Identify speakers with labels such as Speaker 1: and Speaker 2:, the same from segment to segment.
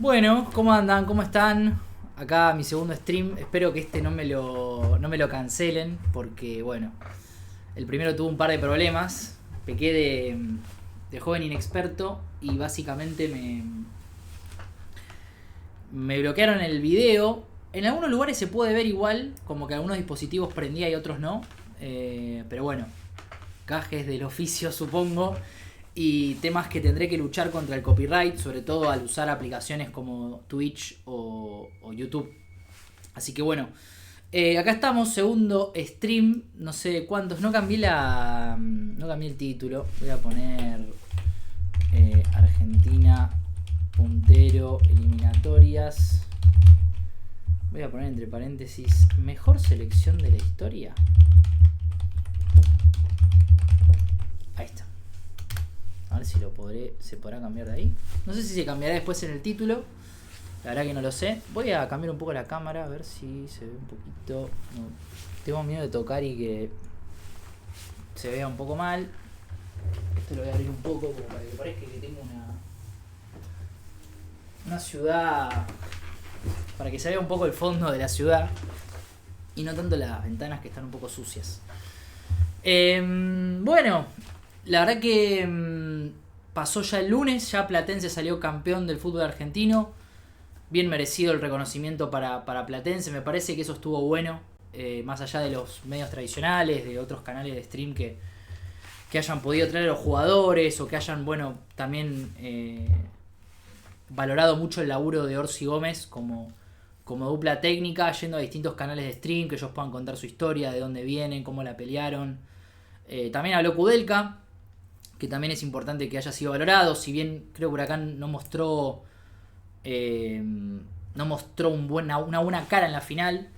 Speaker 1: Bueno, ¿cómo andan? ¿Cómo están? Acá mi segundo stream. Espero que no me lo cancelen. Porque, bueno, el primero tuvo un par de problemas. Pequé de joven inexperto. Y básicamente me bloquearon el video. En algunos lugares se puede ver igual. Como que algunos dispositivos prendía y otros no. Pero bueno, gajes del oficio, supongo. Y temas que tendré que luchar contra el copyright, sobre todo al usar aplicaciones como Twitch o YouTube. Así que bueno, acá estamos, segundo stream, no sé cuántos, no cambié el título, voy a poner Argentina puntero eliminatorias. Voy a poner entre paréntesis mejor selección de la historia. Ahí está. A ver si se podrá cambiar de ahí. No sé si se cambiará después en el título. La verdad que no lo sé. Voy a cambiar un poco la cámara a ver si se ve un poquito. No, tengo miedo de tocar y que se vea un poco mal. Esto lo voy a abrir un poco como para que parezca que tengo una ciudad. Para que se vea un poco el fondo de la ciudad. Y no tanto las ventanas que están un poco sucias. Bueno, la verdad que pasó ya el lunes, ya Platense salió campeón del fútbol argentino. Bien merecido el reconocimiento para Platense, me parece que eso estuvo bueno. Más allá de los medios tradicionales, de otros canales de stream que hayan podido traer a los jugadores o que hayan, bueno, también valorado mucho el laburo de Orsi Gómez como dupla técnica, yendo a distintos canales de stream, que ellos puedan contar su historia, de dónde vienen, cómo la pelearon. También habló Kudelka, que también es importante que haya sido valorado, si bien creo que Huracán no mostró una buena cara en la final.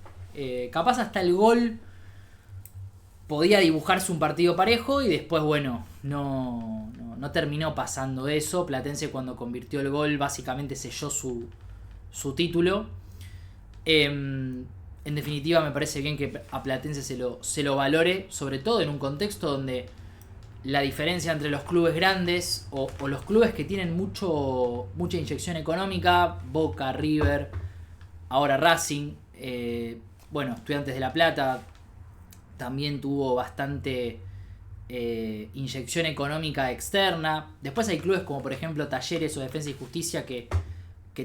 Speaker 1: Capaz hasta el gol podía dibujarse un partido parejo y después, bueno, no terminó pasando eso. Platense, cuando convirtió el gol, básicamente selló su título. En definitiva, me parece bien que a Platense se lo valore, sobre todo en un contexto donde la diferencia entre los clubes grandes o los clubes que tienen mucha inyección económica, Boca, River, ahora Racing, bueno, Estudiantes de La Plata también tuvo bastante inyección económica externa. Después hay clubes como por ejemplo Talleres o Defensa y Justicia que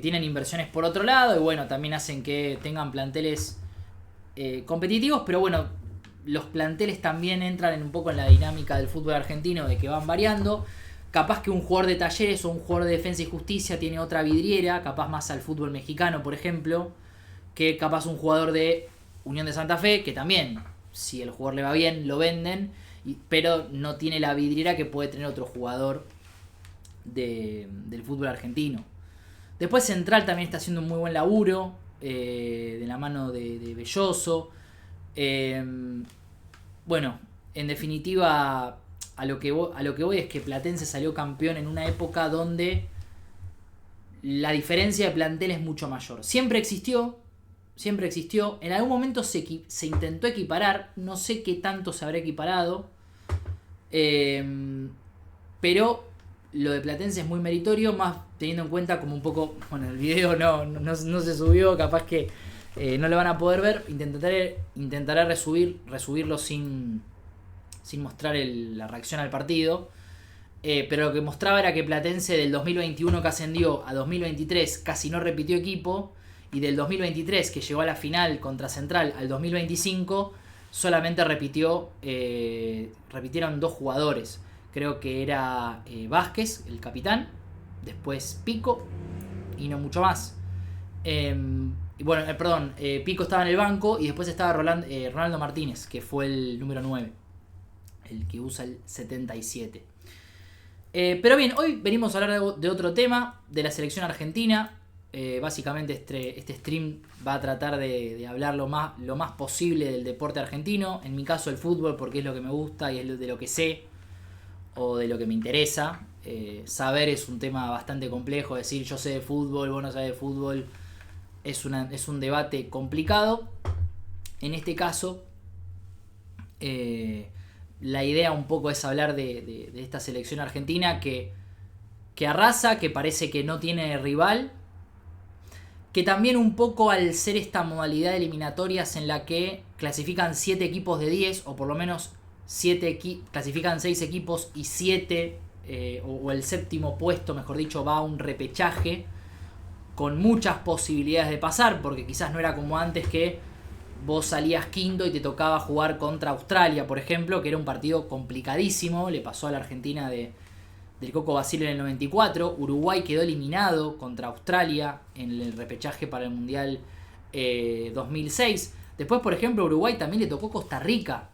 Speaker 1: tienen inversiones por otro lado y bueno, también hacen que tengan planteles competitivos, pero bueno, los planteles también entran un poco en la dinámica del fútbol argentino, de que van variando. Capaz que un jugador de Talleres o un jugador de Defensa y Justicia tiene otra vidriera, capaz más al fútbol mexicano, por ejemplo, que capaz un jugador de Unión de Santa Fe, que también, si el jugador le va bien, lo venden, pero no tiene la vidriera que puede tener otro jugador del fútbol argentino. Después Central también está haciendo un muy buen laburo, de la mano de Belloso. Bueno, en definitiva, a lo que voy es que Platense salió campeón en una época donde la diferencia de plantel es mucho mayor. Siempre existió. En algún momento se intentó equiparar, no sé qué tanto se habrá equiparado. Pero lo de Platense es muy meritorio, más teniendo en cuenta como un poco, bueno, el video no se subió, capaz que no lo van a poder ver. Intentaré resubirlo sin mostrar la reacción al partido. Pero lo que mostraba era que Platense del 2021 que ascendió a 2023 casi no repitió equipo. Y del 2023 que llegó a la final contra Central al 2025 solamente repitieron dos jugadores. Creo que era Vázquez, el capitán. Después Pico. Y no mucho más. Y bueno, perdón, Pico estaba en el banco y después estaba Ronaldo Martínez, que fue el número 9, el que usa el 77. Pero bien, hoy venimos a hablar de otro tema, de la selección argentina. Básicamente este stream va a tratar de hablar lo más posible del deporte argentino. En mi caso el fútbol, porque es lo que me gusta y es de lo que sé o de lo que me interesa. Saber es un tema bastante complejo, decir yo sé de fútbol, vos no sabés de fútbol. Es un debate complicado. En este caso, la idea un poco es hablar de esta selección argentina que arrasa, que parece que no tiene rival, que también un poco al ser esta modalidad de eliminatorias en la que clasifican 7 equipos de 10, o por lo menos clasifican 6 equipos y 7, o el séptimo puesto, mejor dicho, va a un repechaje con muchas posibilidades de pasar, porque quizás no era como antes que vos salías quinto y te tocaba jugar contra Australia, por ejemplo, que era un partido complicadísimo, le pasó a la Argentina del Coco Basile en el 94. Uruguay quedó eliminado contra Australia en el repechaje para el Mundial 2006. Después, por ejemplo, a Uruguay también le tocó Costa Rica,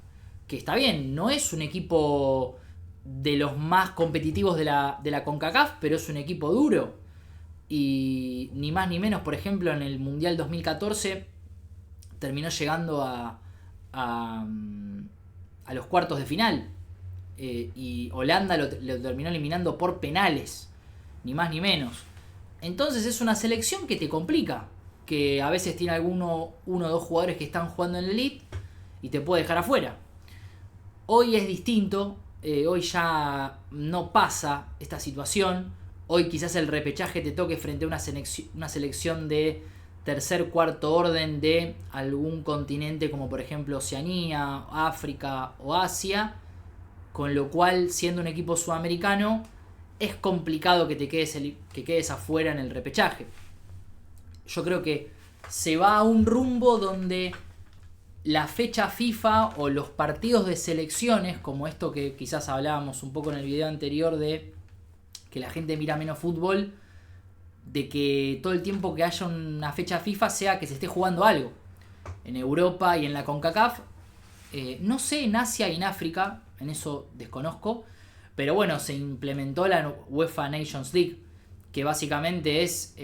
Speaker 1: que está bien, no es un equipo de los más competitivos de la CONCACAF, pero es un equipo duro. Y ni más ni menos, por ejemplo, en el Mundial 2014 terminó llegando a los cuartos de final. Y Holanda lo terminó eliminando por penales, ni más ni menos. Entonces es una selección que te complica, que a veces tiene uno o dos jugadores que están jugando en la elite y te puede dejar afuera. Hoy es distinto, hoy ya no pasa esta situación. Hoy quizás el repechaje te toque frente a una selección de tercer, cuarto orden de algún continente como por ejemplo Oceanía, África o Asia, con lo cual, siendo un equipo sudamericano, es complicado que quedes afuera en el repechaje. Yo creo que se va a un rumbo donde la fecha FIFA o los partidos de selecciones, como esto que quizás hablábamos un poco en el video anterior de que la gente mira menos fútbol, de que todo el tiempo que haya una fecha FIFA sea que se esté jugando algo. En Europa y en la CONCACAF, no sé en Asia y en África, en eso desconozco, pero bueno, se implementó la UEFA Nations League, que básicamente es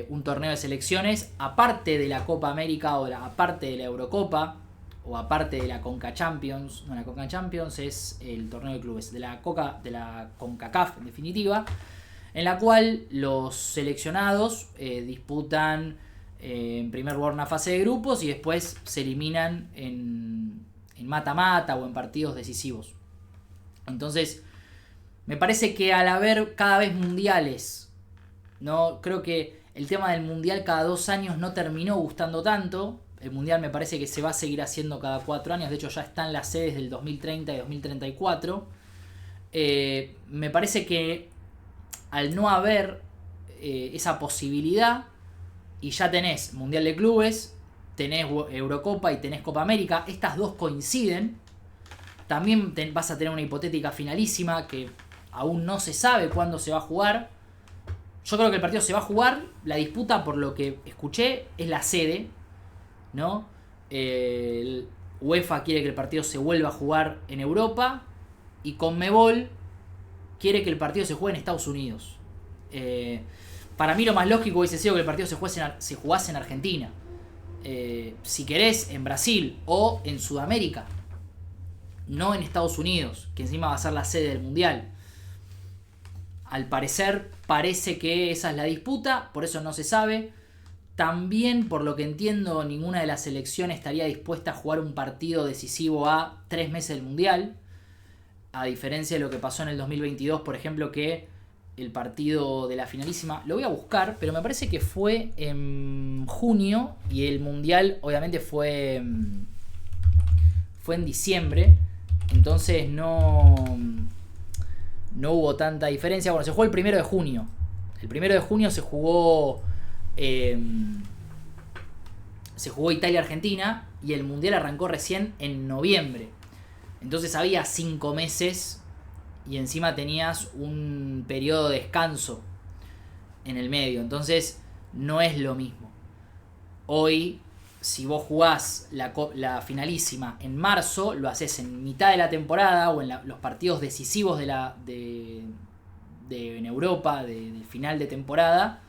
Speaker 1: un torneo de selecciones aparte de la Copa América o aparte de la Eurocopa o aparte de la Conca Champions. No, la Conca Champions es el torneo de clubes de la CONCACAF en definitiva, en la cual los seleccionados disputan en primer lugar una fase de grupos y después se eliminan en mata-mata o en partidos decisivos. Entonces, me parece que al haber cada vez mundiales, ¿no? Creo que el tema del mundial cada 2 años no terminó gustando tanto. El mundial me parece que se va a seguir haciendo cada 4 años. De hecho, ya están las sedes del 2030 y 2034. Me parece que al no haber esa posibilidad, y ya tenés Mundial de Clubes, tenés Eurocopa y tenés Copa América, estas dos coinciden. También vas a tener una hipotética finalísima que aún no se sabe cuándo se va a jugar. Yo creo que el partido se va a jugar. La disputa, por lo que escuché, es la sede, ¿no? El UEFA quiere que el partido se vuelva a jugar en Europa y Conmebol quiere que el partido se juegue en Estados Unidos. Para mí lo más lógico hubiese sido que el partido se jugase en Argentina. Si querés, en Brasil o en Sudamérica. No en Estados Unidos, que encima va a ser la sede del Mundial. Al parecer, parece que esa es la disputa, por eso no se sabe. También, por lo que entiendo, ninguna de las selecciones estaría dispuesta a jugar un partido decisivo a 3 meses del Mundial. A diferencia de lo que pasó en el 2022, por ejemplo, que el partido de la finalísima, lo voy a buscar, pero me parece que fue en junio y el Mundial obviamente fue en diciembre. Entonces no hubo tanta diferencia. Bueno, se jugó el 1 de junio. El 1 de junio se jugó Italia-Argentina y el Mundial arrancó recién en noviembre. Entonces había 5 meses y encima tenías un periodo de descanso en el medio. Entonces no es lo mismo. Hoy, si vos jugás la finalísima en marzo, lo haces en mitad de la temporada o en los partidos decisivos en Europa, del final de temporada.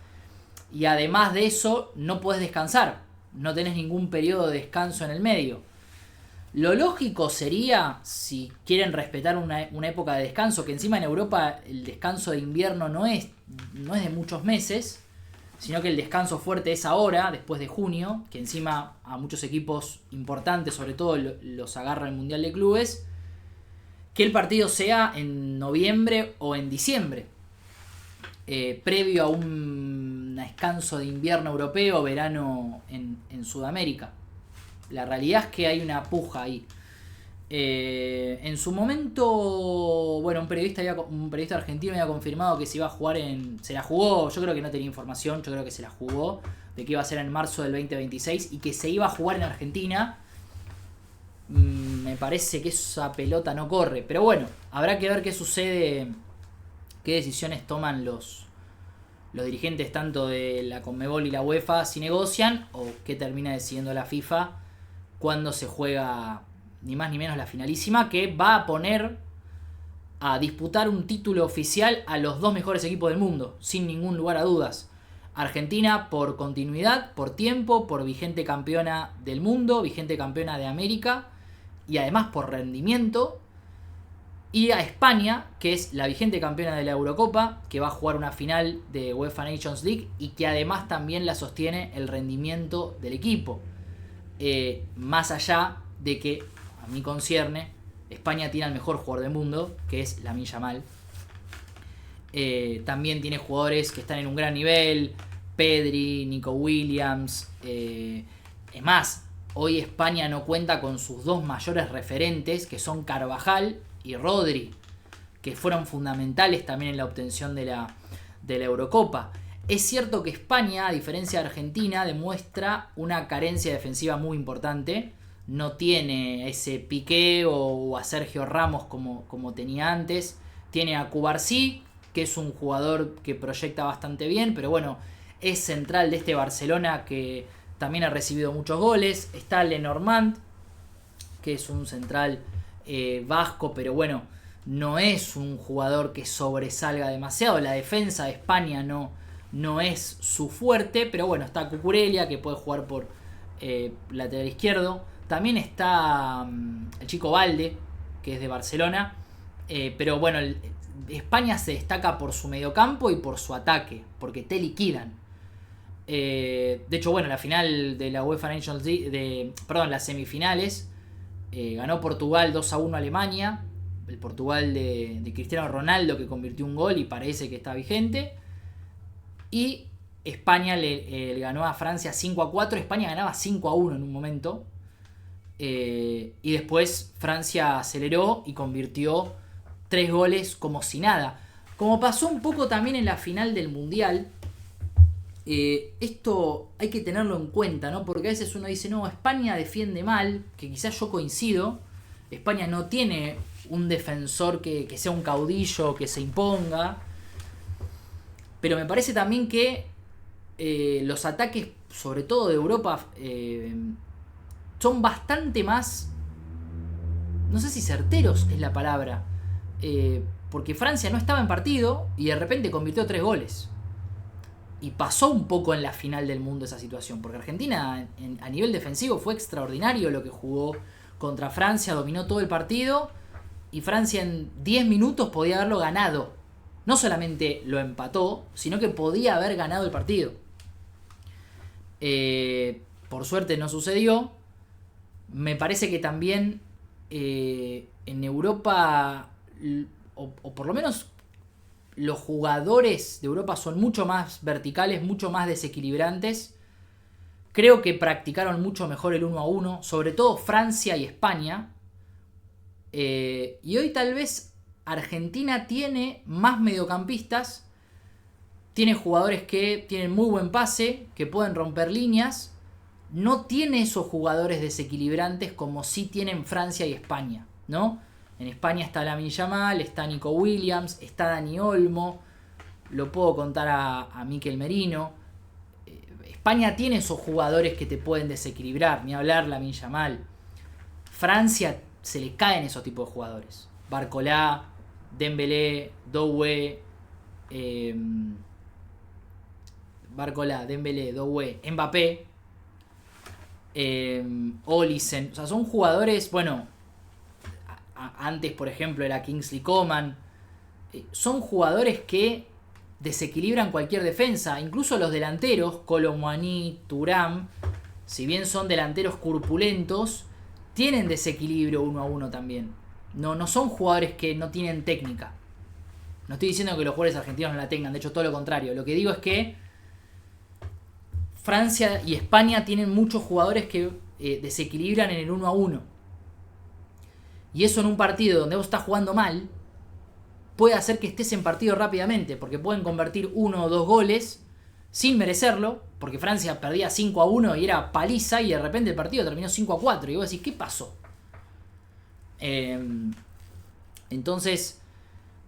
Speaker 1: Y además de eso, no podés descansar. No tenés ningún periodo de descanso en el medio. Lo lógico sería, si quieren respetar una época de descanso, que encima en Europa el descanso de invierno no es de muchos meses, sino que el descanso fuerte es ahora, después de junio, que encima a muchos equipos importantes, sobre todo los agarra el Mundial de Clubes, que el partido sea en noviembre o en diciembre, previo a un descanso de invierno europeo, verano en Sudamérica. La realidad es que hay una puja ahí. En su momento, bueno, un periodista argentino había confirmado que se iba a jugar se la jugó, yo creo que no tenía información, yo creo que se la jugó, de que iba a ser en marzo del 2026 y que se iba a jugar en Argentina. Me parece que esa pelota no corre, pero bueno, habrá que ver qué sucede, qué decisiones toman los dirigentes tanto de la Conmebol y la UEFA, si negocian, o qué termina decidiendo la FIFA cuando se juega ni más ni menos la finalísima, que va a poner a disputar un título oficial a los dos mejores equipos del mundo, sin ningún lugar a dudas. Argentina por continuidad, por tiempo, por vigente campeona del mundo, vigente campeona de América y además por rendimiento. Y a España, que es la vigente campeona de la Eurocopa, que va a jugar una final de UEFA Nations League y que además también la sostiene el rendimiento del equipo. Más allá de que, a mí concierne, España tiene al mejor jugador del mundo, que es Lamine Yamal. También tiene jugadores que están en un gran nivel, Pedri, Nico Williams. Es más, hoy España no cuenta con sus dos mayores referentes, que son Carvajal y Rodri, que fueron fundamentales también en la obtención de la Eurocopa. Es cierto que España, a diferencia de Argentina, demuestra una carencia defensiva muy importante. No tiene ese Piqué o a Sergio Ramos como tenía antes. Tiene a Cubarsí, que es un jugador que proyecta bastante bien, pero bueno, es central de este Barcelona que también ha recibido muchos goles. Está Lenormand, que es un central vasco, pero bueno, no es un jugador que sobresalga demasiado. La defensa de España no es su fuerte, pero bueno, está Cucurella, que puede jugar por lateral izquierdo. También está el chico Valde, que es de Barcelona. Pero bueno, España se destaca por su mediocampo y por su ataque, porque te liquidan. De hecho, bueno, la final de la UEFA Nations League, las semifinales, ganó Portugal 2-1 a Alemania. El Portugal de Cristiano Ronaldo, que convirtió un gol y parece que está vigente. Y España le ganó a Francia 5-4. España ganaba 5-1 en un momento. Y después Francia aceleró y convirtió 3 goles como si nada. Como pasó un poco también en la final del Mundial. Esto hay que tenerlo en cuenta, ¿no? Porque a veces uno dice, no, España defiende mal, que quizás yo coincido. España no tiene un defensor que sea un caudillo, que se imponga. Pero me parece también que los ataques, sobre todo de Europa, son bastante más, no sé si certeros es la palabra, porque Francia no estaba en partido y de repente convirtió 3 goles. Y pasó un poco en la final del mundo esa situación, porque Argentina a nivel defensivo fue extraordinario lo que jugó contra Francia, dominó todo el partido y Francia en 10 minutos podía haberlo ganado. No solamente lo empató, sino que podía haber ganado el partido. Por suerte no sucedió. Me parece que también en Europa, o por lo menos los jugadores de Europa son mucho más verticales, mucho más desequilibrantes. Creo que practicaron mucho mejor el 1-1, sobre todo Francia y España. Y hoy tal vez Argentina tiene más mediocampistas, tiene jugadores que tienen muy buen pase, que pueden romper líneas. No tiene esos jugadores desequilibrantes como sí tienen Francia y España, ¿no? En España está Lamine Yamal, está Nico Williams, está Dani Olmo, lo puedo contar a Mikel Merino. España tiene esos jugadores que te pueden desequilibrar, ni hablar Lamine Yamal. Francia se le caen esos tipos de jugadores. Barcola, Dembélé, Doué, Mbappé, Olisen. O sea, son jugadores, bueno, antes por ejemplo era Kingsley Coman. Son jugadores que desequilibran cualquier defensa. Incluso los delanteros, Kolo Muani, Thuram, si bien son delanteros corpulentos, tienen desequilibrio 1-1 también. No son jugadores que no tienen técnica. No estoy diciendo que los jugadores argentinos no la tengan, de hecho todo lo contrario. Lo que digo es que Francia y España tienen muchos jugadores que desequilibran en el 1-1. Y eso en un partido donde vos estás jugando mal puede hacer que estés en partido rápidamente, porque pueden convertir 1 o 2 goles sin merecerlo, porque Francia perdía 5-1 y era paliza, y de repente el partido terminó 5-4 y vos decís, ¿qué pasó? Entonces,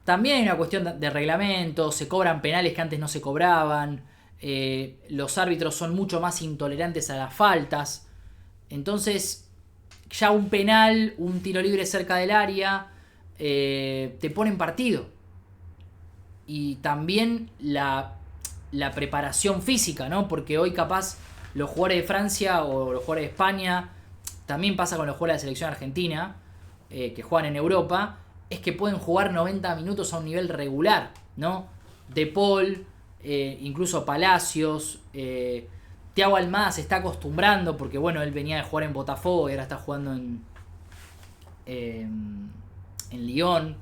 Speaker 1: también hay una cuestión de reglamento, se cobran penales que antes no se cobraban, los árbitros son mucho más intolerantes a las faltas, entonces ya un penal, un tiro libre cerca del área, te pone en partido. Y también la preparación física, ¿no? Porque hoy capaz los jugadores de Francia o los jugadores de España, también pasa con los jugadores de la selección argentina, que juegan en Europa, es que pueden jugar 90 minutos a un nivel regular, ¿no? De Paul, incluso Palacios, Thiago Almada se está acostumbrando, porque bueno, él venía de jugar en Botafogo y ahora está jugando en Lyon.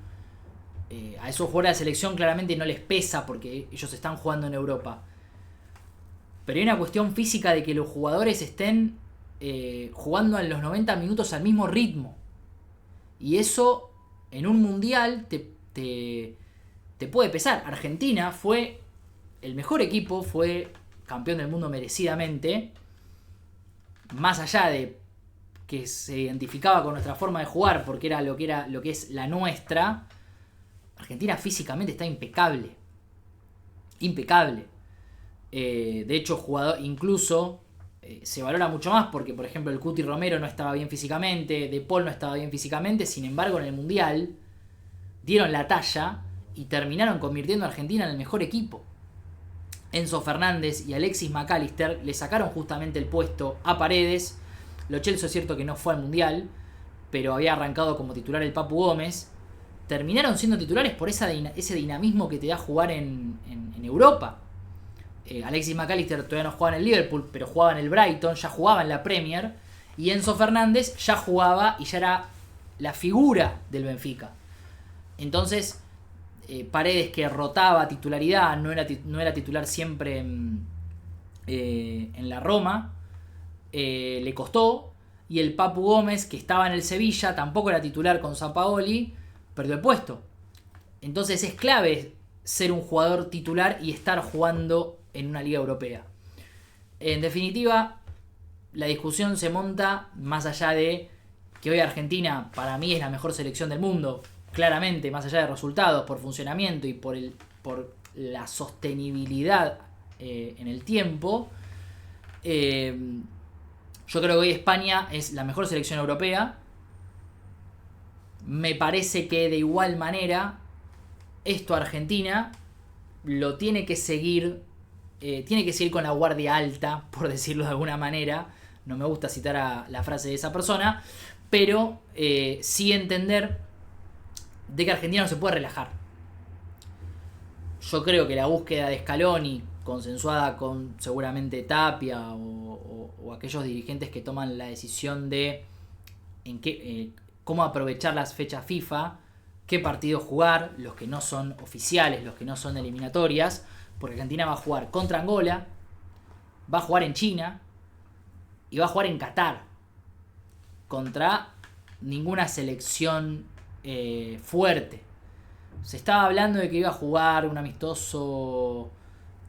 Speaker 1: A esos jugadores de la selección claramente no les pesa porque ellos están jugando en Europa. Pero hay una cuestión física de que los jugadores estén jugando en los 90 minutos al mismo ritmo. Y eso en un mundial te puede pesar. Argentina fue el mejor equipo, fue campeón del mundo merecidamente. Más allá de que se identificaba con nuestra forma de jugar porque era lo que es la nuestra, Argentina físicamente está impecable. Impecable. De hecho, incluso se valora mucho más porque, por ejemplo, el Cuti Romero no estaba bien físicamente, De Paul no estaba bien físicamente, sin embargo, en el Mundial dieron la talla y terminaron convirtiendo a Argentina en el mejor equipo. Enzo Fernández y Alexis McAllister le sacaron justamente el puesto a Paredes. Lo Celso es cierto que no fue al Mundial, pero había arrancado como titular el Papu Gómez. Terminaron siendo titulares por ese dinamismo que te da jugar en Europa. Alexis McAllister todavía no jugaba en el Liverpool, pero jugaba en el Brighton, ya jugaba en la Premier. Y Enzo Fernández ya jugaba y ya era la figura del Benfica. Entonces, Paredes, que rotaba titularidad, no era titular siempre en la Roma, le costó. Y el Papu Gómez, que estaba en el Sevilla, tampoco era titular con Sampaoli, perdió el puesto. Entonces es clave ser un jugador titular y estar jugando en una liga europea. En definitiva, la discusión se monta más allá de que hoy Argentina para mí es la mejor selección del mundo, claramente, más allá de resultados, por funcionamiento y por la sostenibilidad en el tiempo. Yo creo que hoy España es la mejor selección europea. Me parece que de igual manera esto Argentina lo tiene que seguir con la guardia alta, por decirlo de alguna manera. No me gusta citar a la frase de esa persona, pero sí entender de que Argentina no se puede relajar. Yo creo que la búsqueda de Scaloni, consensuada con seguramente Tapia o aquellos dirigentes que toman la decisión de cómo aprovechar las fechas FIFA, qué partidos jugar, los que no son oficiales, los que no son eliminatorias, porque Argentina va a jugar contra Angola, va a jugar en China y va a jugar en Qatar, contra ninguna selección fuerte. Se estaba hablando de que iba a jugar un amistoso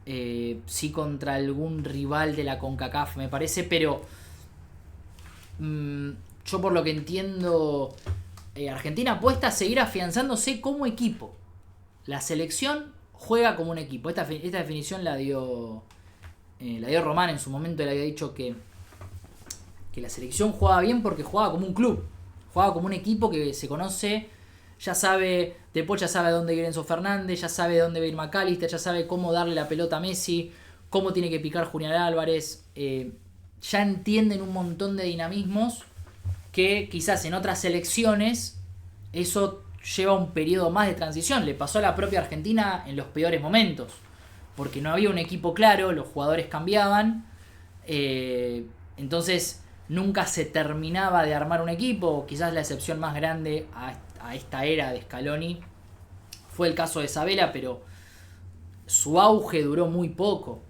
Speaker 1: sí contra algún rival de la CONCACAF, me parece, pero yo por lo que entiendo, Argentina apuesta a seguir afianzándose como equipo. La selección juega como un equipo. Esta definición la dio Román en su momento. Le había dicho que la selección jugaba bien porque jugaba como un club, jugaba como un equipo que se conoce. Ya sabe, De Paul ya sabe dónde ir Enzo Fernández, ya sabe dónde va a ir McAllister, ya sabe cómo darle la pelota a Messi, cómo tiene que picar Julián Álvarez. Ya entienden un montón de dinamismos que quizás en otras selecciones eso lleva un periodo más de transición. Le pasó a la propia Argentina en los peores momentos, porque no había un equipo claro, los jugadores cambiaban, entonces nunca se terminaba de armar un equipo. Quizás la excepción más grande a esta era de Scaloni fue el caso de Sabella, pero su auge duró muy poco.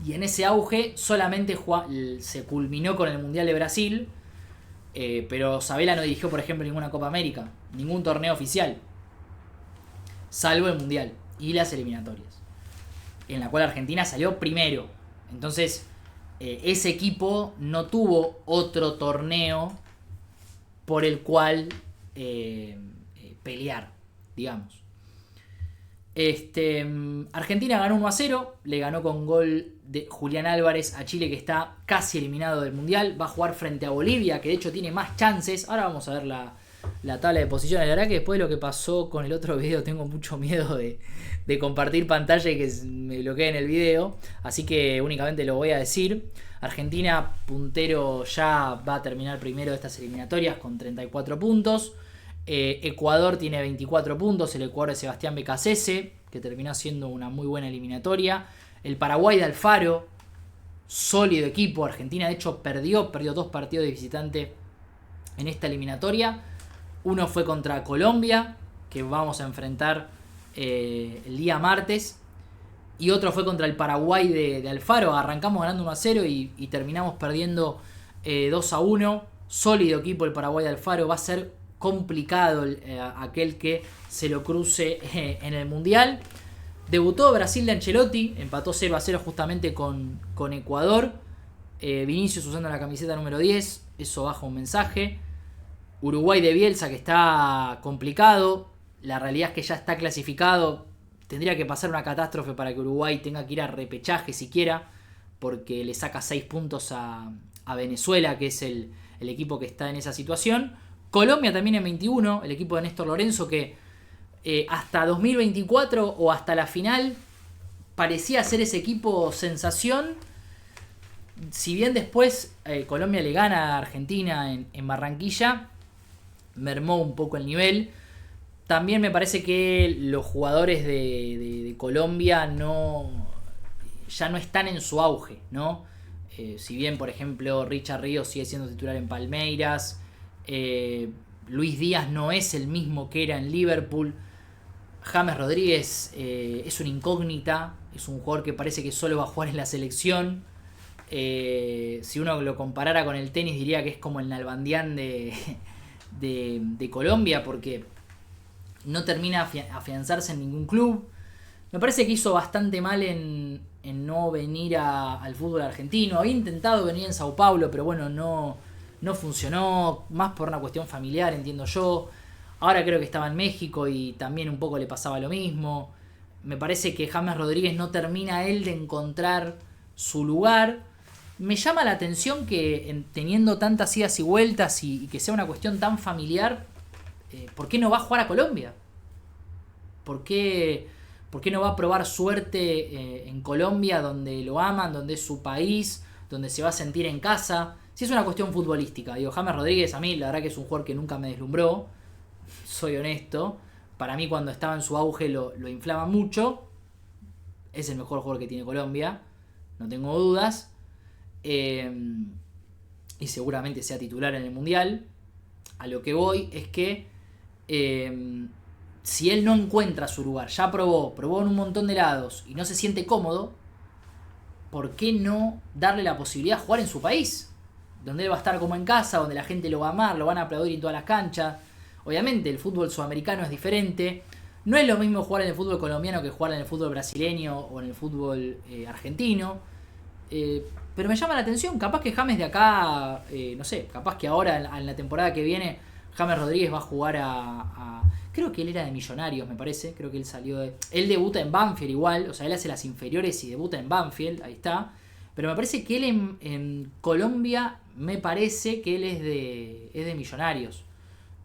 Speaker 1: Y en ese auge solamente se culminó con el Mundial de Brasil, pero Sabela no dirigió, por ejemplo, ninguna Copa América, ningún torneo oficial, salvo el Mundial y las eliminatorias, en la cual Argentina salió primero. Entonces, ese equipo no tuvo otro torneo por el cual pelear, digamos. Argentina ganó 1-0, le ganó con gol de Julián Álvarez a Chile, que está casi eliminado del Mundial. Va a jugar frente a Bolivia, que de hecho tiene más chances. Ahora vamos a ver la tabla de posiciones. La verdad que después de lo que pasó con el otro video tengo mucho miedo de compartir pantalla y que me bloqueen el video, así que únicamente lo voy a decir. Argentina, puntero, ya va a terminar primero de estas eliminatorias con 34 puntos. Ecuador tiene 24 puntos, el Ecuador de Sebastián Becasese, que terminó siendo una muy buena eliminatoria. El Paraguay de Alfaro, sólido equipo. Argentina de hecho perdió 2 partidos de visitante en esta eliminatoria. Uno fue contra Colombia, que vamos a enfrentar el día martes, y otro fue contra el Paraguay de Alfaro. Arrancamos ganando 1-0 y terminamos perdiendo 2-1. Sólido equipo el Paraguay de Alfaro. Va a ser complicado aquel que se lo cruce en el Mundial. Debutó Brasil de Ancelotti, empató 0-0 justamente con Ecuador. Vinicius usando la camiseta número 10, eso baja un mensaje. Uruguay de Bielsa, que está complicado. La realidad es que ya está clasificado. Tendría que pasar una catástrofe para que Uruguay tenga que ir a repechaje siquiera, porque le saca 6 puntos a Venezuela, que es el equipo que está en esa situación. Colombia también en 21, el equipo de Néstor Lorenzo, que hasta 2024 o hasta la final parecía ser ese equipo sensación. Si bien después Colombia le gana a Argentina en Barranquilla, mermó un poco el nivel. También me parece que los jugadores de Colombia ya no están en su auge, ¿no? Si bien, por ejemplo, Richard Ríos sigue siendo titular en Palmeiras, Luis Díaz no es el mismo que era en Liverpool. James Rodríguez es una incógnita, es un jugador que parece que solo va a jugar en la selección. Si uno lo comparara con el tenis, diría que es como el Nalbandián de Colombia, porque no termina afianzarse en ningún club. Me parece que hizo bastante mal en no venir al fútbol argentino. Había intentado venir en Sao Paulo, pero bueno, no funcionó, más por una cuestión familiar, entiendo yo. Ahora creo que estaba en México y también un poco le pasaba lo mismo. Me parece que James Rodríguez no termina él de encontrar su lugar. Me llama la atención que teniendo tantas idas y vueltas y que sea una cuestión tan familiar, ¿por qué no va a jugar a Colombia? ¿Por qué no va a probar suerte en Colombia, donde lo aman, donde es su país, donde se va a sentir en casa? Si es una cuestión futbolística, digo, James Rodríguez a mí la verdad que es un jugador que nunca me deslumbró, soy honesto. Para mí cuando estaba en su auge lo inflama mucho. Es el mejor jugador que tiene Colombia, no tengo dudas. Y seguramente sea titular en el Mundial. A lo que voy es que si él no encuentra su lugar, ya probó en un montón de lados y no se siente cómodo, ¿por qué no darle la posibilidad de jugar en su país? Donde él va a estar como en casa, donde la gente lo va a amar, lo van a aplaudir en todas las canchas. Obviamente el fútbol sudamericano es diferente. No es lo mismo jugar en el fútbol colombiano que jugar en el fútbol brasileño o en el fútbol argentino. Pero me llama la atención, capaz que James de acá, no sé, capaz que ahora en la temporada que viene James Rodríguez va a jugar creo que él era de Millonarios, me parece. Creo que él salió de... Él debuta en Banfield igual, o sea, él hace las inferiores y debuta en Banfield, ahí está. Pero me parece que él en Colombia, me parece que él es de Millonarios.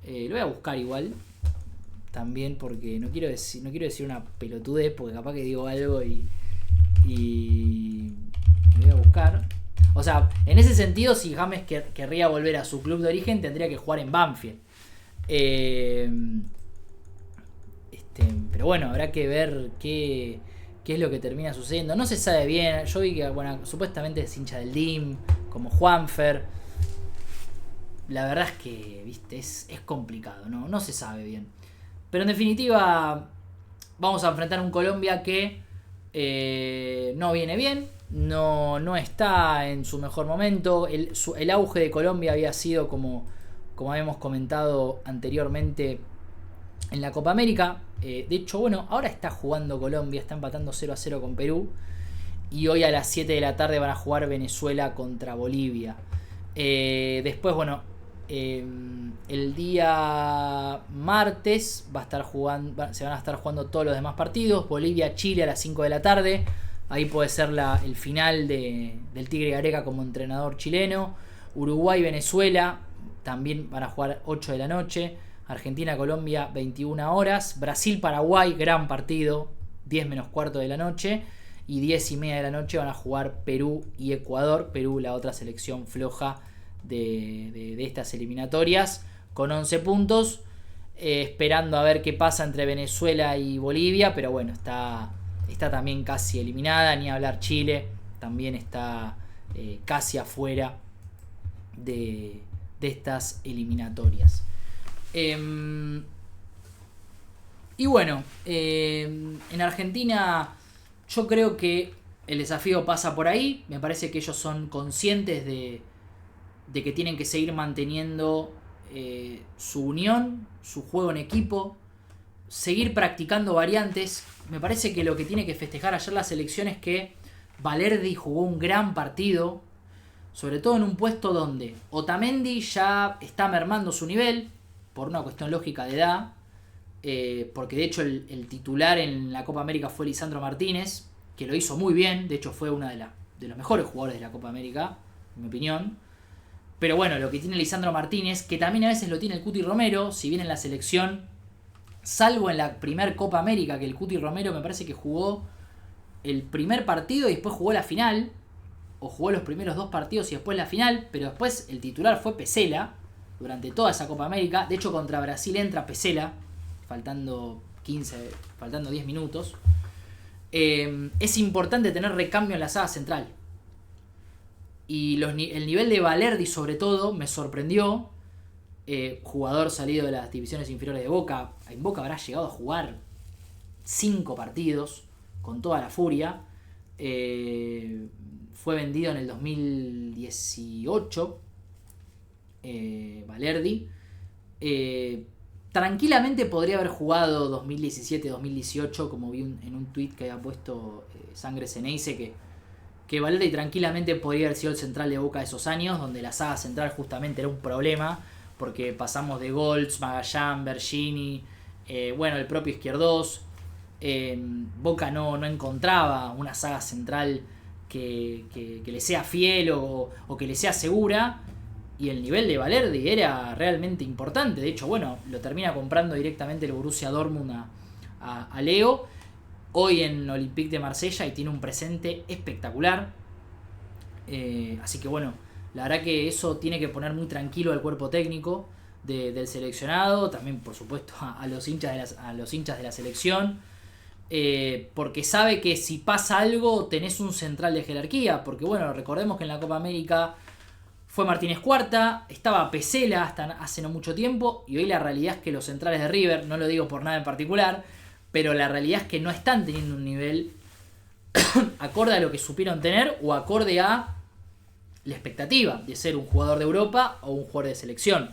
Speaker 1: Lo voy a buscar igual, también, porque no quiero decir una pelotudez, porque capaz que digo algo y lo voy a buscar. O sea, en ese sentido, si James querría volver a su club de origen, tendría que jugar en Banfield. Pero bueno, habrá que ver qué es lo que termina sucediendo. No se sabe bien. Yo vi que, bueno, supuestamente es hincha del DIM, como Juanfer. La verdad es que, viste, es complicado, no se sabe bien. Pero en definitiva, vamos a enfrentar un Colombia que no viene bien. no está en su mejor momento. El auge de Colombia había sido, como habíamos comentado anteriormente, en la Copa América. De hecho, bueno, ahora está jugando Colombia, está empatando 0-0 con Perú. Y hoy a las 7 de la tarde van a jugar Venezuela contra Bolivia. Después, bueno, el día martes se van a estar jugando todos los demás partidos. Bolivia-Chile a las 5 de la tarde. Ahí puede ser el final del Tigre Gareca como entrenador chileno. Uruguay-Venezuela también van a jugar 8 de la noche. Argentina-Colombia 21 horas. Brasil-Paraguay, gran partido, 10 menos cuarto de la noche. Y 10 y media de la noche van a jugar Perú y Ecuador. Perú, la otra selección floja de estas eliminatorias, con 11 puntos. Esperando a ver qué pasa entre Venezuela y Bolivia. Pero bueno, está también casi eliminada. Ni hablar Chile, también está casi afuera de estas eliminatorias. Y bueno, en Argentina yo creo que el desafío pasa por ahí. Me parece que ellos son conscientes de que tienen que seguir manteniendo su unión, su juego en equipo, seguir practicando variantes. Me parece que lo que tiene que festejar ayer la selección es que Valerdi jugó un gran partido, sobre todo en un puesto donde Otamendi ya está mermando su nivel por una cuestión lógica de edad, porque de hecho el titular en la Copa América fue Lisandro Martínez, que lo hizo muy bien. De hecho fue uno de los mejores jugadores de la Copa América, en mi opinión. Pero bueno, lo que tiene Lisandro Martínez, que también a veces lo tiene el Cuti Romero, si bien en la selección, salvo en la primer Copa América, que el Cuti Romero me parece que jugó el primer partido y después jugó la final, o jugó los primeros 2 partidos y después la final, pero después el titular fue Pesela durante toda esa Copa América. De hecho, contra Brasil entra Pesela, faltando 10 minutos. Es importante tener recambio en la saga central. Y el nivel de Valerdi, sobre todo, me sorprendió. Jugador salido de las divisiones inferiores de Boca. En Boca habrá llegado a jugar 5 partidos con toda la furia. Fue vendido en el 2018. Valerdi. Tranquilamente podría haber jugado 2017-2018, como vi en un tweet que había puesto Sangre Ceneice, que Valerdi tranquilamente podría haber sido el central de Boca de esos años, donde la saga central justamente era un problema, porque pasamos de Goltz, Magallán, Bergini, el propio Izquierdos. Boca no encontraba una saga central que le sea fiel o que le sea segura. Y el nivel de Valerdi era realmente importante. De hecho, lo termina comprando directamente el Borussia Dortmund a Leo. Hoy en Olympique de Marsella, y tiene un presente espectacular. Así que la verdad que eso tiene que poner muy tranquilo al cuerpo técnico del seleccionado. También, por supuesto, a los hinchas de la selección. Porque sabe que si pasa algo tenés un central de jerarquía. Porque recordemos que en la Copa América fue Martínez Cuarta, estaba Pesela hasta hace no mucho tiempo, y hoy la realidad es que los centrales de River, no lo digo por nada en particular, pero la realidad es que no están teniendo un nivel acorde a lo que supieron tener o acorde a la expectativa de ser un jugador de Europa o un jugador de selección.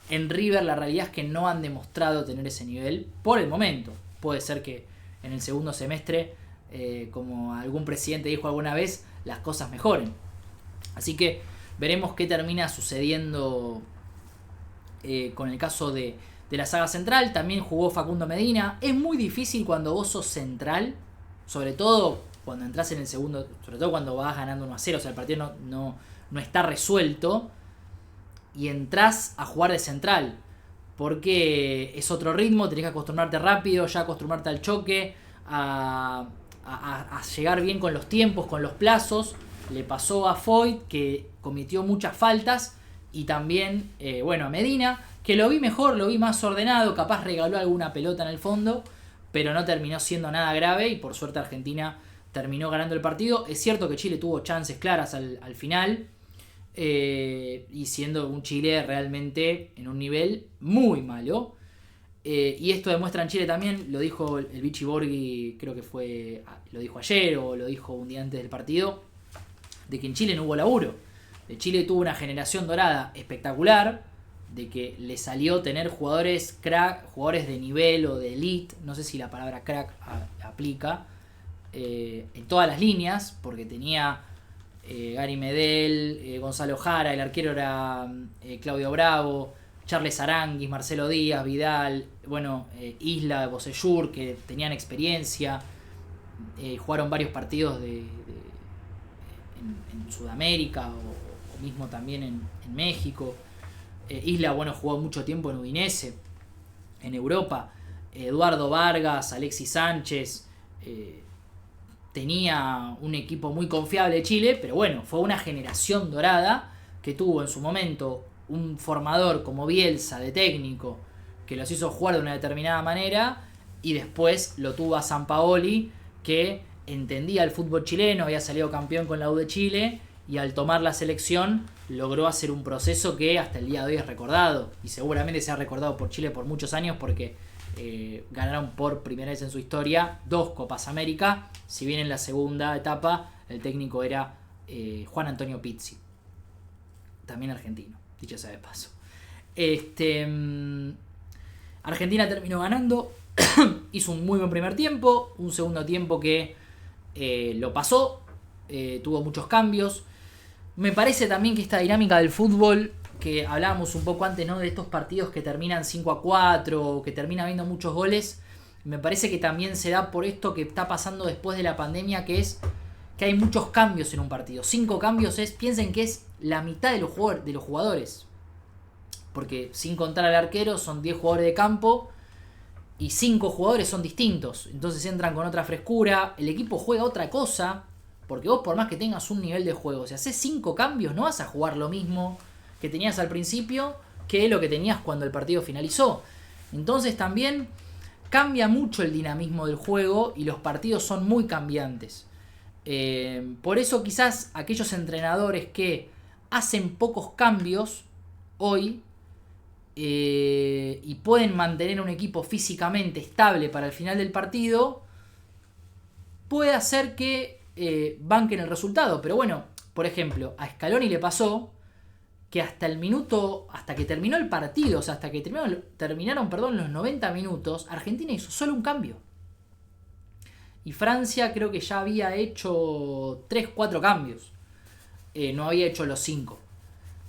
Speaker 1: En River la realidad es que no han demostrado tener ese nivel por el momento. Puede ser que en el segundo semestre, como algún presidente dijo alguna vez, las cosas mejoren. Así que veremos qué termina sucediendo con el caso de la saga central. También jugó Facundo Medina. Es muy difícil cuando vos sos central, sobre todo cuando entras en el segundo, sobre todo cuando vas ganando 1-0, o sea, el partido no está resuelto, y entras a jugar de central, porque es otro ritmo, tenés que acostumbrarte rápido, ya acostumbrarte al choque, a llegar bien con los tiempos, con los plazos. Le pasó a Foyt, que cometió muchas faltas, y también a Medina, que lo vi mejor, lo vi más ordenado, capaz regaló alguna pelota en el fondo, pero no terminó siendo nada grave, y por suerte Argentina terminó ganando el partido. Es cierto que Chile tuvo chances claras al final, y siendo un Chile realmente en un nivel muy malo. Y esto demuestra en Chile también, lo dijo el Vichy Borghi, creo que lo dijo ayer o lo dijo un día antes del partido, de que en Chile no hubo laburo. Chile tuvo una generación dorada espectacular, de que le salió tener jugadores crack, jugadores de nivel o de elite, no sé si la palabra crack aplica, en todas las líneas, porque tenía Gary Medel, Gonzalo Jara, el arquero era Claudio Bravo, Charles Aranguis, Marcelo Díaz, Vidal, bueno, Isla, Bocellur, que tenían experiencia, jugaron varios partidos en Sudamérica o mismo también en México. Isla, bueno, jugó mucho tiempo en Udinese, en Europa. Eduardo Vargas, Alexis Sánchez, tenía un equipo muy confiable de Chile, pero bueno, fue una generación dorada que tuvo en su momento un formador como Bielsa de técnico que los hizo jugar de una determinada manera, y después lo tuvo a Sampaoli, que entendía el fútbol chileno, había salido campeón con la U de Chile, y al tomar la selección logró hacer un proceso que hasta el día de hoy es recordado, y seguramente se ha recordado por Chile por muchos años, porque ganaron por primera vez en su historia 2 Copas América, si bien en la segunda etapa el técnico era Juan Antonio Pizzi, también argentino, dicho sea de paso. Argentina terminó ganando, hizo un muy buen primer tiempo, un segundo tiempo que lo pasó, tuvo muchos cambios. Me parece también que esta dinámica del fútbol, que hablábamos un poco antes, ¿no?, de estos partidos que terminan 5-4, que termina habiendo muchos goles, me parece que también se da por esto que está pasando después de la pandemia, que es que hay muchos cambios en un partido. 5 cambios piensen que es la mitad de los jugadores. Porque sin contar al arquero son 10 jugadores de campo y 5 jugadores son distintos. Entonces entran con otra frescura, el equipo juega otra cosa, porque vos, por más que tengas un nivel de juego, si haces 5 cambios no vas a jugar lo mismo que tenías al principio que lo que tenías cuando el partido finalizó. Entonces también cambia mucho el dinamismo del juego y los partidos son muy cambiantes. Por eso quizás aquellos entrenadores que hacen pocos cambios hoy y pueden mantener un equipo físicamente estable para el final del partido, puede hacer que banquen el resultado. Pero bueno, por ejemplo, a Scaloni le pasó que hasta que terminó el partido, o sea, hasta que terminaron los 90 minutos, Argentina hizo solo un cambio. Y Francia creo que ya había hecho 3-4 cambios. No había hecho los 5.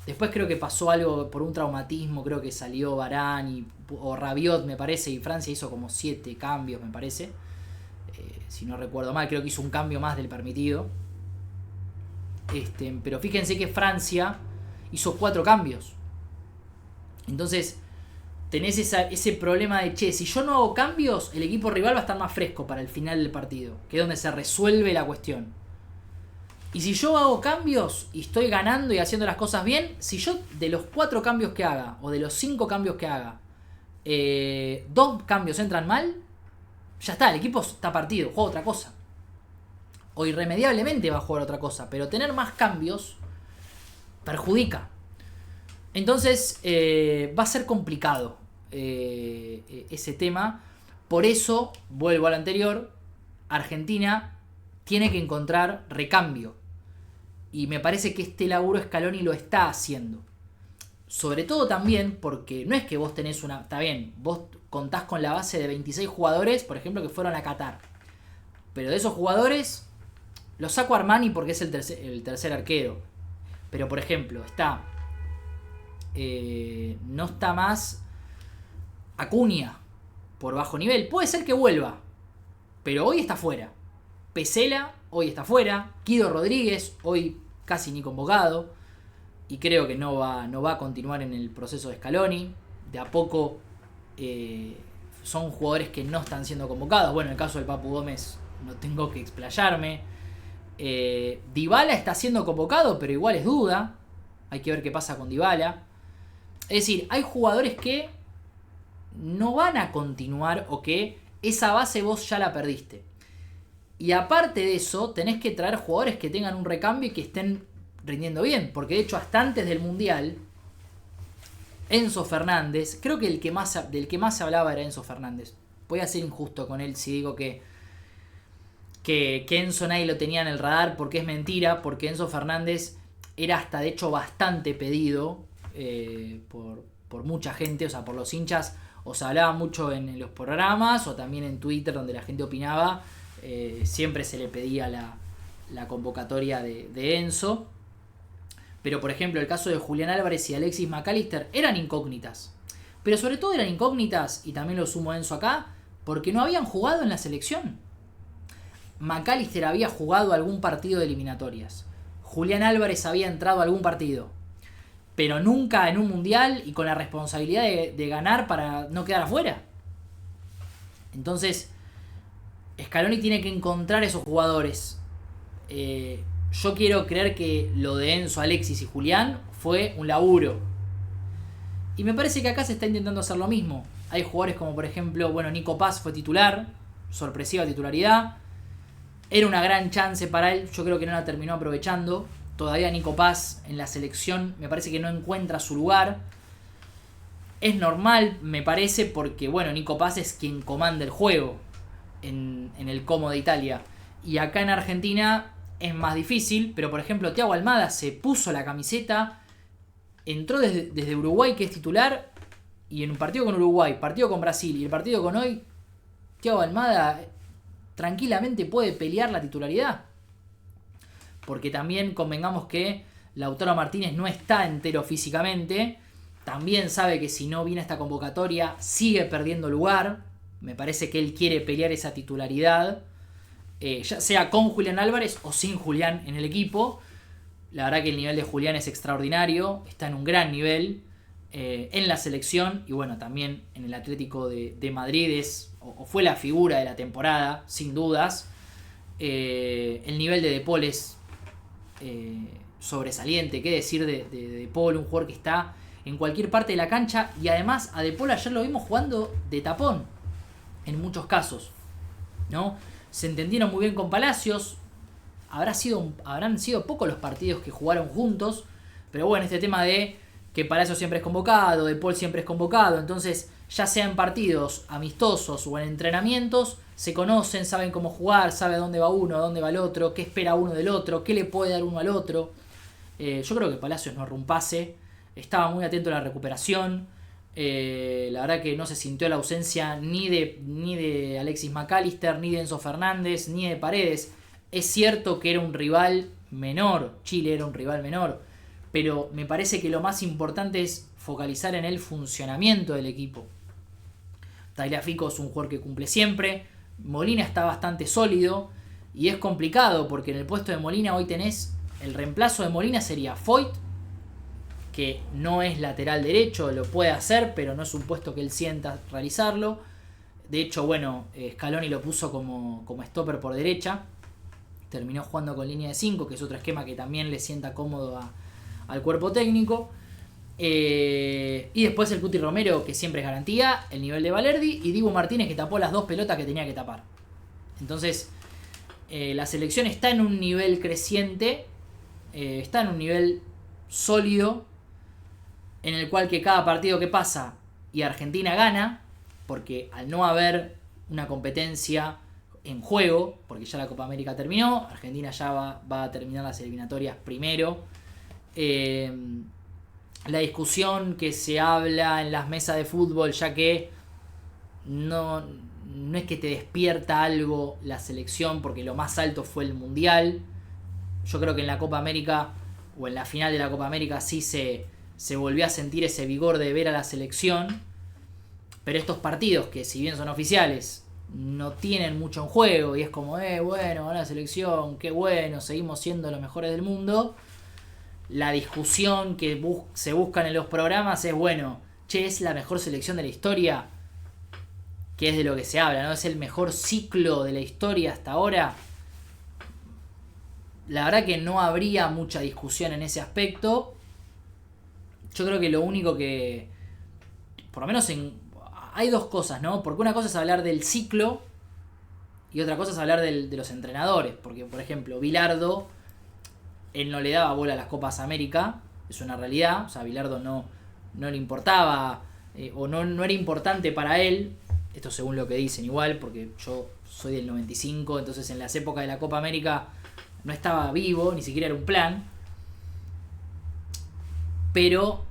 Speaker 1: Después creo que pasó algo por un traumatismo, creo que salió Varane o Rabiot, me parece, y Francia hizo como 7 cambios, me parece. Si no recuerdo mal, creo que hizo un cambio más del permitido. Pero fíjense que Francia hizo 4 cambios. Entonces tenés ese problema de, si yo no hago cambios, el equipo rival va a estar más fresco para el final del partido, que es donde se resuelve la cuestión. Y si yo hago cambios y estoy ganando y haciendo las cosas bien, si yo de los 4 cambios que haga, o de los 5 cambios que haga, 2 cambios entran mal, ya está, el equipo está partido, juega otra cosa. O irremediablemente va a jugar otra cosa, pero tener más cambios perjudica. Entonces va a ser complicado ese tema. Por eso, vuelvo al anterior, Argentina tiene que encontrar recambio. Y me parece que este laburo Scaloni lo está haciendo. Sobre todo también porque no es que vos tenés una... Está bien, vos contás con la base de 26 jugadores, por ejemplo, que fueron a Qatar. Pero de esos jugadores, lo saco a Armani porque es el tercer arquero. Pero, por ejemplo, no está más Acuña por bajo nivel. Puede ser que vuelva, pero hoy está fuera. Pesela hoy está fuera. Guido Rodríguez hoy casi ni convocado. Y creo que no va a continuar en el proceso de Scaloni. De a poco son jugadores que no están siendo convocados. Bueno, en el caso del Papu Gómez no tengo que explayarme. Dybala está siendo convocado, pero igual es duda. Hay que ver qué pasa con Dybala. Es decir, hay jugadores que no van a continuar o que esa base vos ya la perdiste. Y aparte de eso, tenés que traer jugadores que tengan un recambio y que estén rindiendo bien. Porque de hecho, hasta antes del Mundial, Enzo Fernández, creo que del que más se hablaba era Enzo Fernández. Voy a ser injusto con él si digo que que Enzo nadie lo tenía en el radar, porque es mentira, porque Enzo Fernández era hasta de hecho bastante pedido por mucha gente, o sea, por los hinchas, o se hablaba mucho en los programas o también en Twitter donde la gente opinaba, siempre se le pedía la convocatoria de Enzo. Pero por ejemplo el caso de Julián Álvarez y Alexis McAllister eran incógnitas. Pero sobre todo eran incógnitas, y también lo sumo a Enzo acá, porque no habían jugado en la selección. McAllister había jugado algún partido de eliminatorias. Julián Álvarez había entrado a algún partido. Pero nunca en un mundial y con la responsabilidad de ganar para no quedar afuera. Entonces, Scaloni tiene que encontrar esos jugadores. Yo quiero creer que lo de Enzo, Alexis y Julián fue un laburo. Y me parece que acá se está intentando hacer lo mismo. Hay jugadores como por ejemplo, Nico Paz fue titular, sorpresiva titularidad. Era una gran chance para él, yo creo que no la terminó aprovechando. Todavía Nico Paz en la selección me parece que no encuentra su lugar. Es normal, me parece, porque Nico Paz es quien comanda el juego en el Como de Italia. Y acá en Argentina es más difícil, pero por ejemplo Thiago Almada se puso la camiseta, entró desde Uruguay, que es titular, y en un partido con Uruguay, partido con Brasil y el partido con hoy, Thiago Almada tranquilamente puede pelear la titularidad. Porque también convengamos que Lautaro Martínez no está entero físicamente, también sabe que si no viene a esta convocatoria sigue perdiendo lugar. Me parece que él quiere pelear esa titularidad, ya sea con Julián Álvarez o sin Julián en el equipo. La verdad que el nivel de Julián es extraordinario, está en un gran nivel en la selección y también en el Atlético de Madrid fue la figura de la temporada, sin dudas. El nivel de De Paul es sobresaliente, qué decir de De Paul, un jugador que está en cualquier parte de la cancha, y además a De Paul ayer lo vimos jugando de tapón en muchos casos, ¿no? Se entendieron muy bien con Palacios. Habrán sido pocos los partidos que jugaron juntos, pero este tema de que Palacios siempre es convocado, De Paul siempre es convocado, entonces ya sea en partidos amistosos o en entrenamientos, se conocen, saben cómo jugar, saben dónde va uno, dónde va el otro, qué espera uno del otro, qué le puede dar uno al otro. Yo creo que Palacios no arrumpase, estaba muy atento a la recuperación. La verdad que no se sintió la ausencia ni de Alexis McAllister, ni de Enzo Fernández, ni de Paredes. Es cierto que era un rival menor, Chile era un rival menor, pero me parece que lo más importante es focalizar en el funcionamiento del equipo. Tagliafico es un jugador que cumple siempre, Molina está bastante sólido, y es complicado porque en el puesto de Molina hoy tenés, el reemplazo de Molina sería Foyt, que no es lateral derecho, lo puede hacer, pero no es un puesto que él sienta realizarlo. De hecho, Scaloni lo puso como stopper por derecha, terminó jugando con línea de 5, que es otro esquema que también le sienta cómodo al cuerpo técnico. Y después el Cuti Romero, que siempre es garantía, el nivel de Valerdi, y Dibu Martínez, que tapó las dos pelotas que tenía que tapar. Entonces la selección está en un nivel creciente, está en un nivel sólido, en el cual que cada partido que pasa y Argentina gana, porque al no haber una competencia en juego, porque ya la Copa América terminó, Argentina ya va a terminar las eliminatorias primero. La discusión que se habla en las mesas de fútbol, ya que no es que te despierta algo la selección, porque lo más alto fue el Mundial. Yo creo que en la Copa América, o en la final de la Copa América, sí se volvió a sentir ese vigor de ver a la selección. Pero estos partidos, que si bien son oficiales, no tienen mucho en juego, y es como, la selección, qué bueno, seguimos siendo los mejores del mundo. La discusión que se buscan en los programas es, es la mejor selección de la historia, que es de lo que se habla, ¿no? Es el mejor ciclo de la historia hasta ahora. La verdad que no habría mucha discusión en ese aspecto. Yo creo que lo único que, por lo menos hay dos cosas, ¿no? Porque una cosa es hablar del ciclo y otra cosa es hablar de los entrenadores. Porque, por ejemplo, Bilardo, él no le daba bola a las Copas América, es una realidad. O sea, a Bilardo no le importaba, o no era importante para él. Esto según lo que dicen igual, porque yo soy del 95, entonces en las épocas de la Copa América no estaba vivo, ni siquiera era un plan. Pero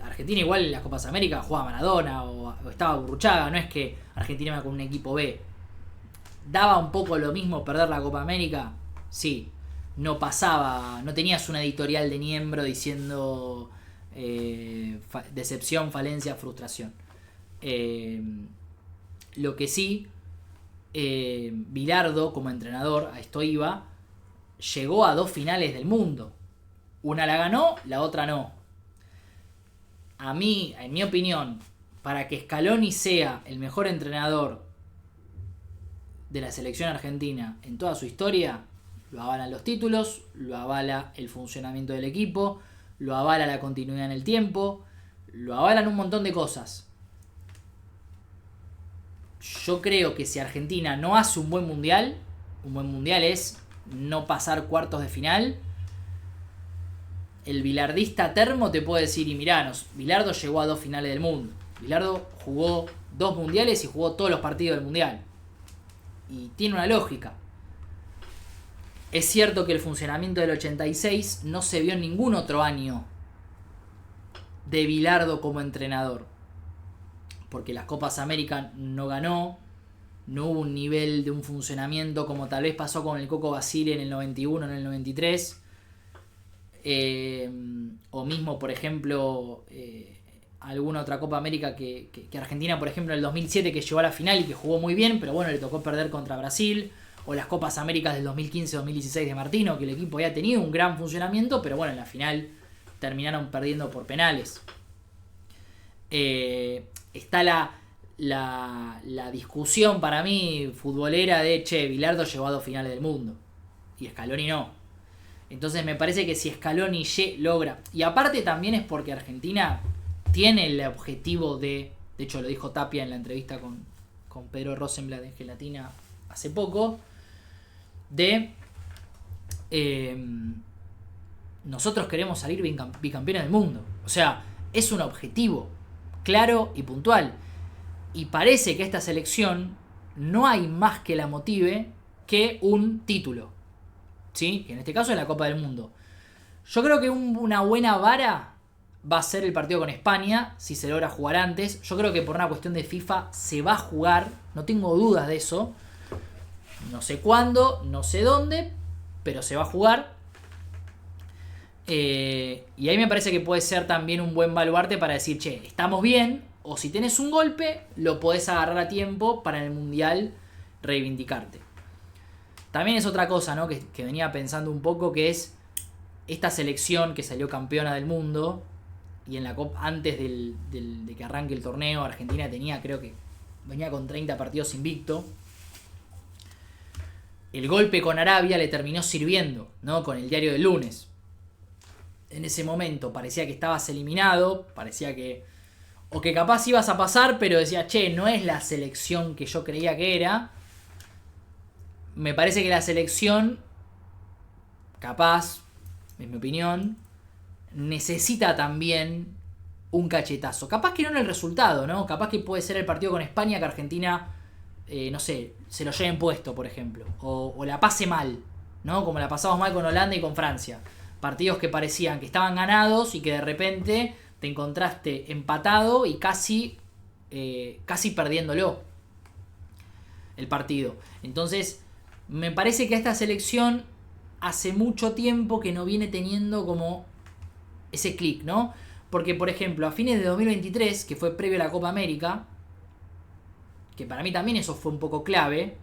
Speaker 1: Argentina igual en las Copas América jugaba Maradona o estaba Burruchaga, no es que Argentina iba con un equipo B. ¿Daba un poco lo mismo perder la Copa América? Sí. No pasaba, no tenías una editorial de Niembro diciendo decepción, falencia, frustración. Lo que sí, Bilardo como entrenador, a esto iba, llegó a 2 finales del mundo. Una la ganó, la otra no. A mí, en mi opinión, para que Scaloni sea el mejor entrenador de la selección argentina en toda su historia, lo avalan los títulos, lo avala el funcionamiento del equipo, lo avala la continuidad en el tiempo, lo avalan un montón de cosas. Yo creo que si Argentina no hace un buen mundial es no pasar cuartos de final. El bilardista termo te puede decir, y miranos, Bilardo llegó a 2 finales del mundo. Bilardo jugó 2 mundiales y jugó todos los partidos del mundial. Y tiene una lógica. Es cierto que el funcionamiento del 86 no se vio en ningún otro año de Bilardo como entrenador. Porque las Copas América no ganó, no hubo un nivel de un funcionamiento como tal vez pasó con el Coco Basile en el 91, en el 93. O mismo, por ejemplo, alguna otra Copa América que Argentina, por ejemplo, en el 2007, que llegó a la final y que jugó muy bien, pero bueno, le tocó perder contra Brasil. O las Copas Américas del 2015-2016 de Martino, que el equipo había tenido un gran funcionamiento, pero bueno, en la final terminaron perdiendo por penales. Está la discusión para mí futbolera de, Bilardo llegó a 2 finales del mundo y Scaloni no. Entonces me parece que si Scaloni logra, y aparte también es porque Argentina tiene el objetivo de hecho lo dijo Tapia en la entrevista con Pedro Rosenblatt en Gelatina hace poco, de nosotros queremos salir bicampeones del mundo. O sea, es un objetivo claro y puntual. Y parece que esta selección no hay más que la motive que un título. ¿Sí? Que en este caso es la Copa del Mundo. Yo creo que una buena vara va a ser el partido con España, si se logra jugar antes. Yo creo que por una cuestión de FIFA se va a jugar, no tengo dudas de eso. No sé cuándo, no sé dónde, pero se va a jugar. Y ahí me parece que puede ser también un buen baluarte para decir, estamos bien, o si tenés un golpe, lo podés agarrar a tiempo para en el Mundial reivindicarte. También es otra cosa, ¿no? que venía pensando un poco, que es esta selección que salió campeona del mundo, y en la Copa, antes de que arranque el torneo, Argentina creo que venía con 30 partidos invicto. El golpe con Arabia le terminó sirviendo, ¿no? Con el diario del lunes. En ese momento parecía que estabas eliminado, parecía que o que capaz ibas a pasar, pero decía, no es la selección que yo creía que era. Me parece que la selección, capaz, en mi opinión, necesita también un cachetazo. Capaz que no en el resultado, ¿no? Capaz que puede ser el partido con España que Argentina, no sé, se lo lleven puesto, por ejemplo. O la pase mal, ¿no? Como la pasamos mal con Holanda y con Francia. Partidos que parecían que estaban ganados y que de repente te encontraste empatado y casi perdiéndolo el partido. Entonces, me parece que esta selección hace mucho tiempo que no viene teniendo como ese clic, ¿no? Porque, por ejemplo, a fines de 2023, que fue previo a la Copa América, que para mí también eso fue un poco clave,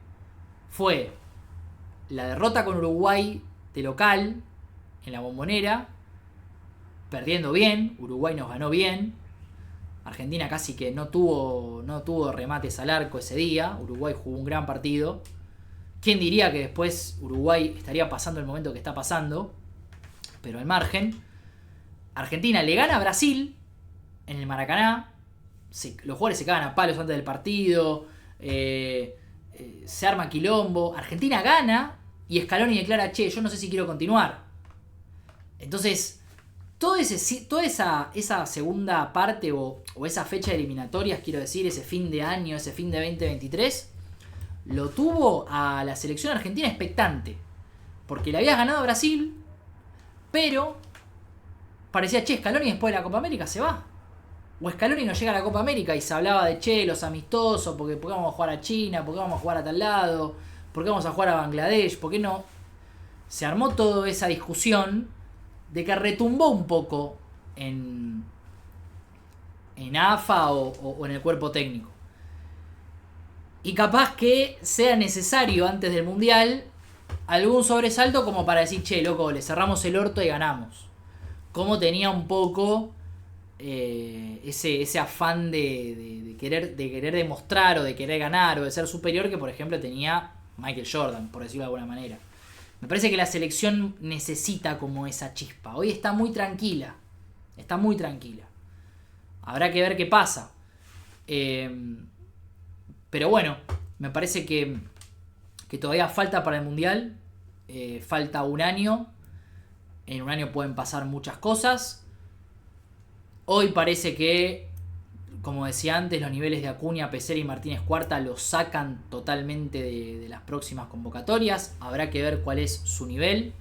Speaker 1: fue la derrota con Uruguay de local en la Bombonera, perdiendo bien, Uruguay nos ganó bien, Argentina casi que no tuvo remates al arco ese día, Uruguay jugó un gran partido. ¿Quién diría que después Uruguay estaría pasando el momento que está pasando? Pero al margen, Argentina le gana a Brasil en el Maracaná, los jugadores se cagan a palos antes del partido, se arma quilombo, Argentina gana y Scaloni declara, yo no sé si quiero continuar. Entonces, toda esa segunda parte o esa fecha de eliminatorias, quiero decir, ese fin de año, ese fin de 2023, lo tuvo a la selección argentina expectante. Porque le habías ganado a Brasil, pero parecía, che, Scaloni después de la Copa América se va. O Scaloni no llega a la Copa América y se hablaba de, che, los amistosos, porque ¿por qué vamos a jugar a China? ¿Por qué vamos a jugar a tal lado? ¿Por qué vamos a jugar a Bangladesh? ¿Por qué no? Se armó toda esa discusión de que retumbó un poco en AFA o en el cuerpo técnico. Y capaz que sea necesario antes del Mundial algún sobresalto como para decir, che, loco, le cerramos el orto y ganamos. Como tenía un poco ese afán de querer demostrar o de querer ganar o de ser superior que, por ejemplo, tenía Michael Jordan, por decirlo de alguna manera. Me parece que la selección necesita como esa chispa. Hoy está muy tranquila. Está muy tranquila. Habrá que ver qué pasa. Pero bueno, me parece que todavía falta para el Mundial. Falta un año. En un año pueden pasar muchas cosas. Hoy parece que, como decía antes, los niveles de Acuña, Pesera y Martínez Cuarta los sacan totalmente de las próximas convocatorias. Habrá que ver cuál es su nivel.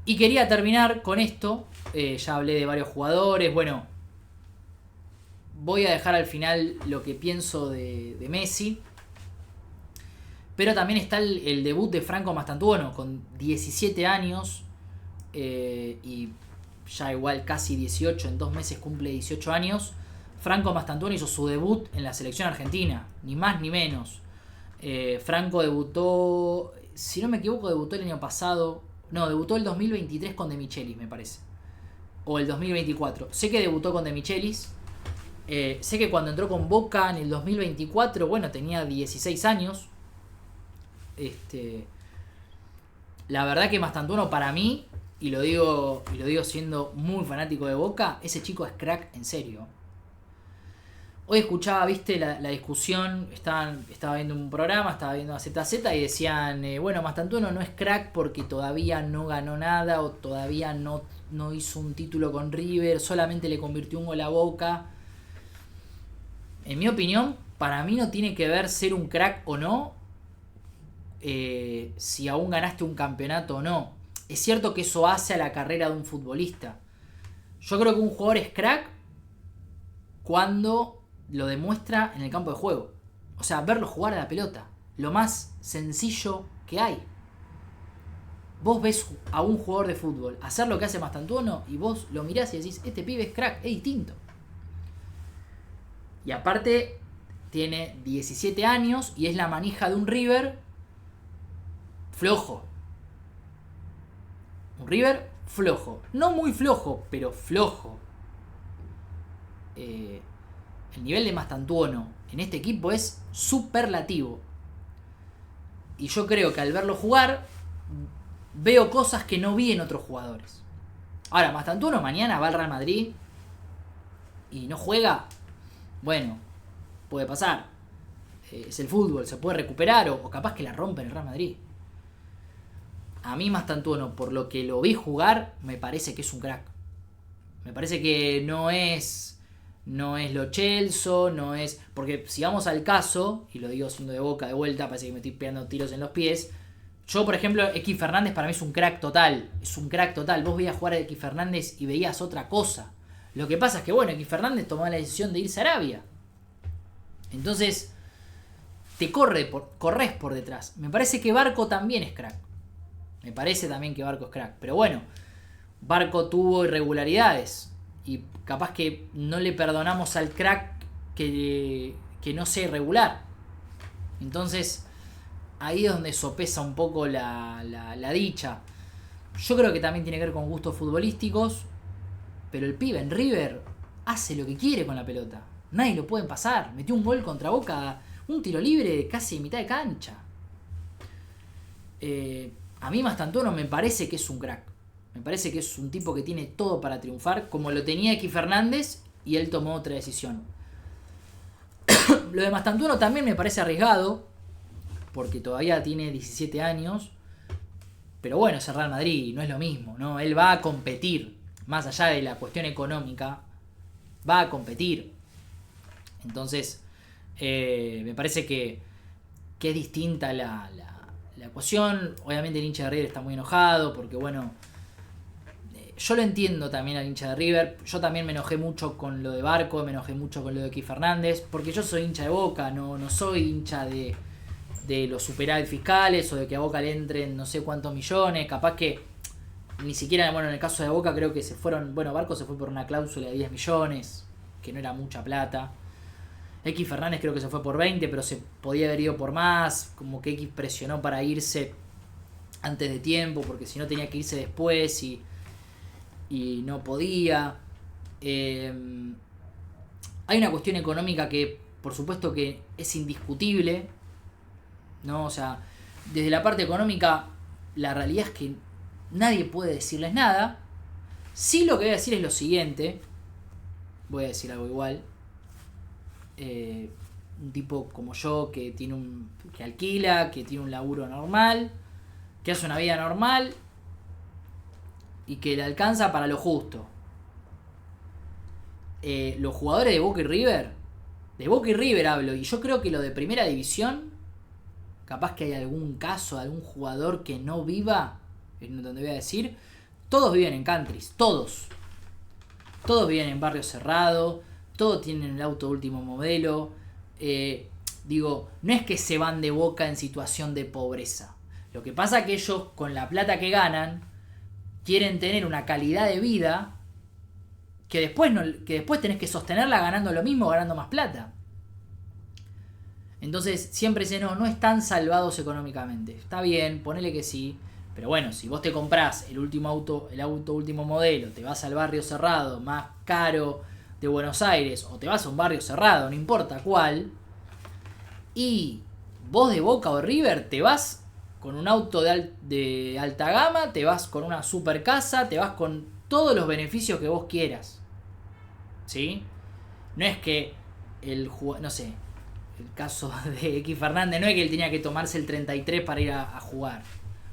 Speaker 1: Y quería terminar con esto. Ya hablé de varios jugadores. Bueno, voy a dejar al final lo que pienso de Messi. Pero también está el debut de Franco Mastantuono con 17 años. Y ya igual casi 18, en 2 meses cumple 18 años. Franco Mastantuono hizo su debut en la selección argentina, ni más ni menos. Franco debutó, si no me equivoco, debutó el año pasado. No, debutó el 2023 con De Michelis, me parece. O el 2024. Sé que debutó con De Michelis. Sé que cuando entró con Boca en el 2024, bueno, tenía 16 años. La verdad que Mastantuono para mí, y lo digo siendo muy fanático de Boca, ese chico es crack en serio. Hoy escuchaba, viste, la discusión, estaba viendo un programa, estaba viendo a ZZ y decían, bueno, Mastantuono no es crack porque todavía no ganó nada o todavía no hizo un título con River, solamente le convirtió un gol a Boca. En mi opinión, para mí no tiene que ver ser un crack o no, si aún ganaste un campeonato o no. Es cierto que eso hace a la carrera de un futbolista. Yo creo que un jugador es crack cuando lo demuestra en el campo de juego. O sea, verlo jugar a la pelota. Lo más sencillo que hay. Vos ves a un jugador de fútbol hacer lo que hace Mastantuono y vos lo mirás y decís, este pibe es crack, es distinto. Y aparte, tiene 17 años y es la manija de un River flojo. Un River flojo. No muy flojo, pero flojo. El nivel de Mastantuono en este equipo es superlativo. Y yo creo que al verlo jugar, veo cosas que no vi en otros jugadores. Ahora, Mastantuono mañana va al Real Madrid y no juega. Bueno, puede pasar. Es el fútbol, se puede recuperar o capaz que la rompe en el Real Madrid. A mí Mastantuono, por lo que lo vi jugar, me parece que es un crack. Me parece que no es Lo Celso, no es... Porque si vamos al caso, y lo digo siendo de Boca de vuelta, parece que me estoy pegando tiros en los pies. Yo, por ejemplo, X Fernández para mí es un crack total. Es un crack total. Vos veías jugar a X Fernández y veías otra cosa. Lo que pasa es que, bueno, X Fernández tomó la decisión de irse a Arabia. Entonces, te corres por detrás. Me parece que Barco también es crack. Me parece también que Barco es crack. Pero bueno, Barco tuvo irregularidades. Y capaz que no le perdonamos al crack que no sea irregular. Entonces, ahí es donde sopesa un poco la dicha. Yo creo que también tiene que ver con gustos futbolísticos. Pero el pibe en River hace lo que quiere con la pelota. Nadie lo puede pasar. Metió un gol contra Boca, un tiro libre casi en mitad de cancha. A mí Mastantuono me parece que es un crack. Me parece que es un tipo que tiene todo para triunfar, como lo tenía X Fernández, y él tomó otra decisión. Lo de Mastantuono también me parece arriesgado, porque todavía tiene 17 años. Pero bueno, es el Real Madrid, no es lo mismo, ¿no? Él va a competir, más allá de la cuestión económica, va a competir. Entonces, me parece que que es distinta la ecuación. Obviamente el hincha de River está muy enojado porque, bueno, yo lo entiendo también al hincha de River. Yo también me enojé mucho con lo de Barco, me enojé mucho con lo de X Fernández, porque yo soy hincha de Boca, no soy hincha de los superávit fiscales o de que a Boca le entren no sé cuántos millones. Capaz que ni siquiera, bueno, en el caso de Boca creo que se fueron, bueno, Barco se fue por una cláusula de 10 millones, que no era mucha plata. X Fernández creo que se fue por 20, pero se podía haber ido por más, como que X presionó para irse antes de tiempo, porque si no tenía que irse después y no podía. Hay una cuestión económica que por supuesto que es indiscutible, ¿no? O sea, desde la parte económica la realidad es que nadie puede decirles nada. Sí, lo que voy a decir es lo siguiente, voy a decir algo igual. Un tipo como yo que que alquila, que tiene un laburo normal, que hace una vida normal y que le alcanza para lo justo. Los jugadores de Boca y River hablo, y yo creo que lo de primera división, capaz que hay algún caso de algún jugador que no viva, en donde voy a decir, todos viven en countries, todos viven en barrio cerrado, todos tienen el auto de último modelo. Digo, no es que se van de Boca en situación de pobreza. Lo que pasa es que ellos, con la plata que ganan, quieren tener una calidad de vida que después tenés que sostenerla ganando lo mismo, ganando más plata. Entonces siempre dicen, no están salvados económicamente. Está bien, ponele que sí. Pero bueno, si vos te comprás el auto último modelo, te vas al barrio cerrado más caro de Buenos Aires, o te vas a un barrio cerrado, no importa cuál, y vos de Boca o River te vas con un auto de alta gama, te vas con una super casa, te vas con todos los beneficios que vos quieras, ¿sí? No es que no sé, el caso de X Fernández, no es que él tenía que tomarse el 33 para ir a jugar,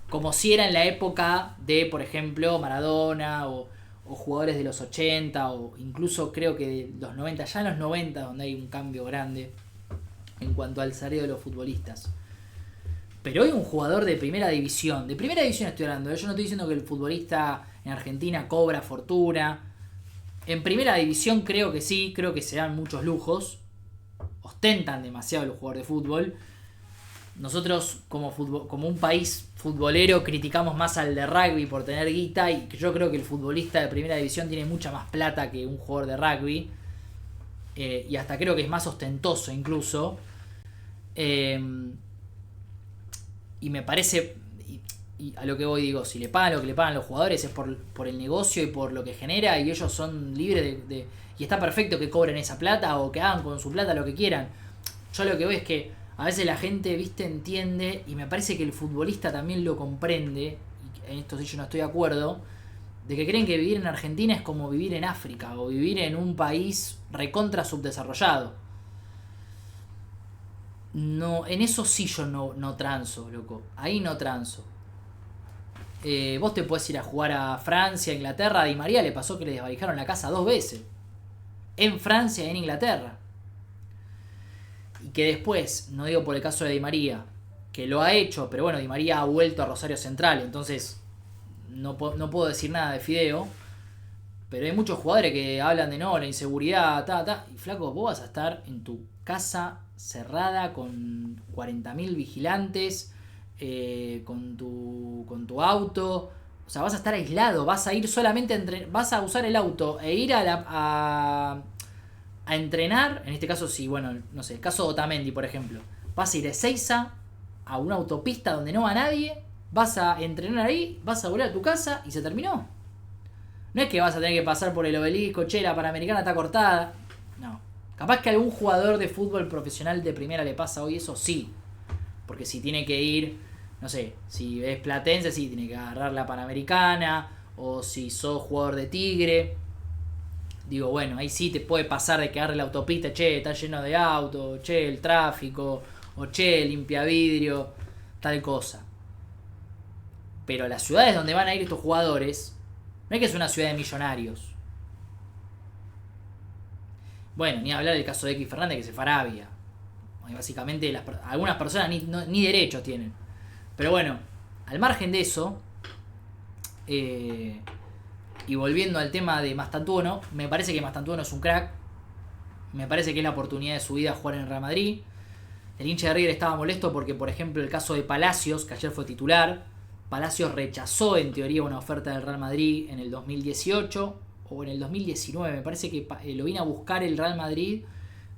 Speaker 1: como si era en la época de, por ejemplo, Maradona o jugadores de los 80 o incluso creo que de los 90, ya en los 90 donde hay un cambio grande en cuanto al salario de los futbolistas. Pero hoy un jugador de primera división estoy hablando, yo no estoy diciendo que el futbolista en Argentina cobra fortuna. En primera división creo que sí, creo que se dan muchos lujos, ostentan demasiado los jugadores de fútbol. Nosotros como un país futbolero criticamos más al de rugby por tener guita, y yo creo que el futbolista de primera división tiene mucha más plata que un jugador de rugby, y hasta creo que es más ostentoso incluso, y me parece, y a lo que voy digo, si le pagan lo que le pagan los jugadores es por el negocio y por lo que genera, y ellos son libres y está perfecto que cobren esa plata o que hagan con su plata lo que quieran. Yo lo que voy es que a veces la gente, entiende, y me parece que el futbolista también lo comprende, y en esto sí yo no estoy de acuerdo, de que creen que vivir en Argentina es como vivir en África o vivir en un país recontra subdesarrollado. No, en eso sí yo no transo, loco. Ahí no transo. Vos te podés ir a jugar a Francia, Inglaterra. A Di María le pasó que le desvalijaron la casa 2 veces. En Francia y en Inglaterra. Y que después, no digo por el caso de Di María, que lo ha hecho, pero bueno, Di María ha vuelto a Rosario Central, entonces no puedo decir nada de Fideo. Pero hay muchos jugadores que hablan de la inseguridad, y flaco, vos vas a estar en tu casa cerrada con 40.000 vigilantes, con tu auto. O sea, vas a estar aislado, vas a ir solamente vas a usar el auto e ir a entrenar. En este caso, sí, bueno, no sé, el caso de Otamendi, por ejemplo. Vas a ir a Ezeiza, a una autopista donde no va nadie, vas a entrenar ahí, vas a volver a tu casa y se terminó. No es que vas a tener que pasar por el obelisco, che, la Panamericana está cortada. No. Capaz que a algún jugador de fútbol profesional de primera le pasa hoy eso, sí. Porque si tiene que ir, no sé, si es platense, sí, tiene que agarrar la Panamericana. O si sos jugador de Tigre, digo, bueno, ahí sí te puede pasar de que agarre la autopista, che, está lleno de autos, che, el tráfico, o che, limpia vidrio, tal cosa. Pero las ciudades donde van a ir estos jugadores, no es que es una ciudad de millonarios. Bueno, ni hablar del caso de X Fernández, que se fue a Arabia. Básicamente algunas personas ni derechos tienen. Pero bueno, al margen de eso, y volviendo al tema de Mastantuono, me parece que Mastantuono es un crack. Me parece que es la oportunidad de su vida jugar en el Real Madrid. El hincha de River estaba molesto porque, por ejemplo, el caso de Palacios, que ayer fue titular, Palacios rechazó en teoría una oferta del Real Madrid en el 2018 o en el 2019. Me parece que lo vino a buscar el Real Madrid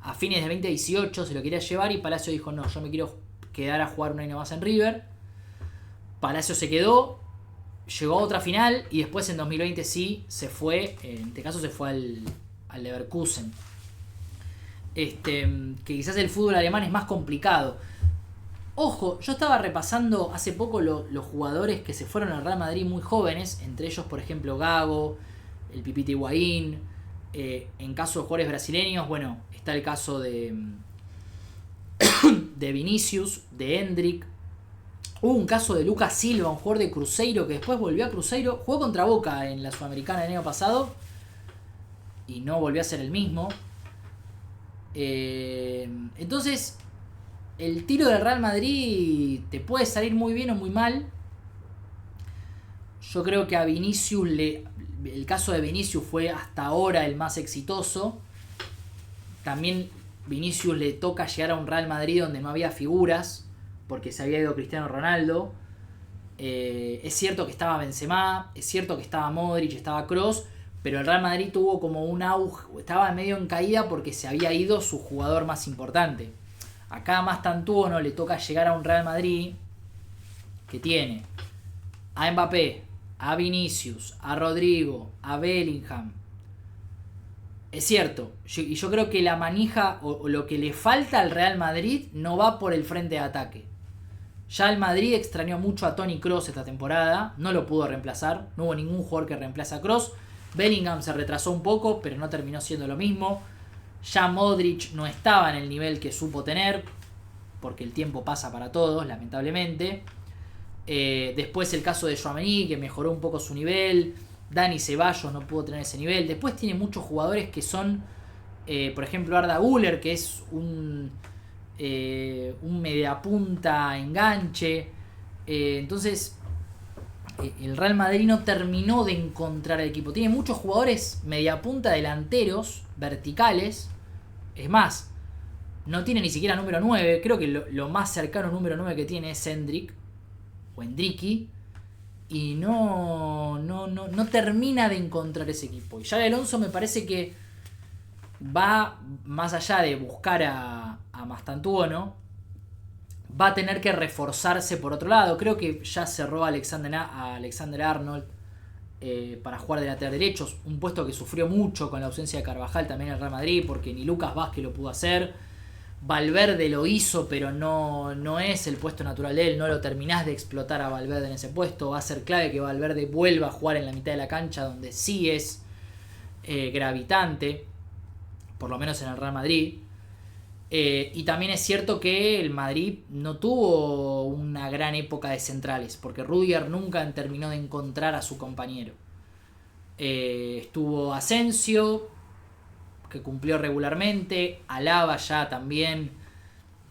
Speaker 1: a fines de 2018, se lo quería llevar y Palacios dijo no, yo me quiero quedar a jugar un año más en River. Palacios se quedó, llegó a otra final y después en 2020 sí se fue, en este caso se fue al Leverkusen. Que quizás el fútbol alemán es más complicado. Ojo, yo estaba repasando hace poco los jugadores que se fueron al Real Madrid muy jóvenes, entre ellos por ejemplo Gago, el Pipita Higuaín. En caso de jugadores brasileños, bueno, está el caso de Vinicius, de Endrick. Hubo un caso de Lucas Silva, un jugador de Cruzeiro que después volvió a Cruzeiro, jugó contra Boca en la Sudamericana el año pasado y no volvió a ser el mismo. Entonces el tiro del Real Madrid te puede salir muy bien o muy mal. Yo creo que a Vinicius el caso de Vinicius fue hasta ahora el más exitoso. También Vinicius le toca llegar a un Real Madrid donde no había figuras, porque se había ido Cristiano Ronaldo. Es cierto que estaba Benzema, es cierto que estaba Modric, estaba Kroos, pero el Real Madrid tuvo como un auge, estaba medio en caída porque se había ido su jugador más importante. Acá a Mastantuono le toca llegar a un Real Madrid que tiene a Mbappé, a Vinicius, a Rodrigo, a Bellingham. Es cierto, y yo creo que la manija o lo que le falta al Real Madrid no va por el frente de ataque. Ya el Madrid extrañó mucho a Toni Kroos esta temporada, no lo pudo reemplazar, no hubo ningún jugador que reemplace a Kroos. Bellingham se retrasó un poco, pero no terminó siendo lo mismo. Ya Modric no estaba en el nivel que supo tener, porque el tiempo pasa para todos, lamentablemente. Después el caso de Tchouaméni, que mejoró un poco su nivel. Dani Ceballos no pudo tener ese nivel. Después tiene muchos jugadores que son, por ejemplo, Arda Güler, que es un mediapunta enganche. Entonces el Real Madrid no terminó de encontrar el equipo. Tiene muchos jugadores mediapunta delanteros, verticales. Es más, no tiene ni siquiera número 9. Creo que lo más cercano número 9 que tiene es Endrick o Endricky. Y no termina de encontrar ese equipo. Y Xabi Alonso me parece que va más allá de buscar a Mastantuono, va a tener que reforzarse por otro lado. Creo que ya cerró a Alexander Arnold para jugar de lateral derecho, un puesto que sufrió mucho con la ausencia de Carvajal también en el Real Madrid, porque ni Lucas Vázquez lo pudo hacer. Valverde lo hizo, pero no es el puesto natural de él. No lo terminás de explotar a Valverde en ese puesto. Va a ser clave que Valverde vuelva a jugar en la mitad de la cancha, donde sí es gravitante, por lo menos en el Real Madrid. Y también es cierto que el Madrid no tuvo una gran época de centrales, porque Rudiger nunca terminó de encontrar a su compañero. Estuvo Asensio, que cumplió regularmente. Alaba ya también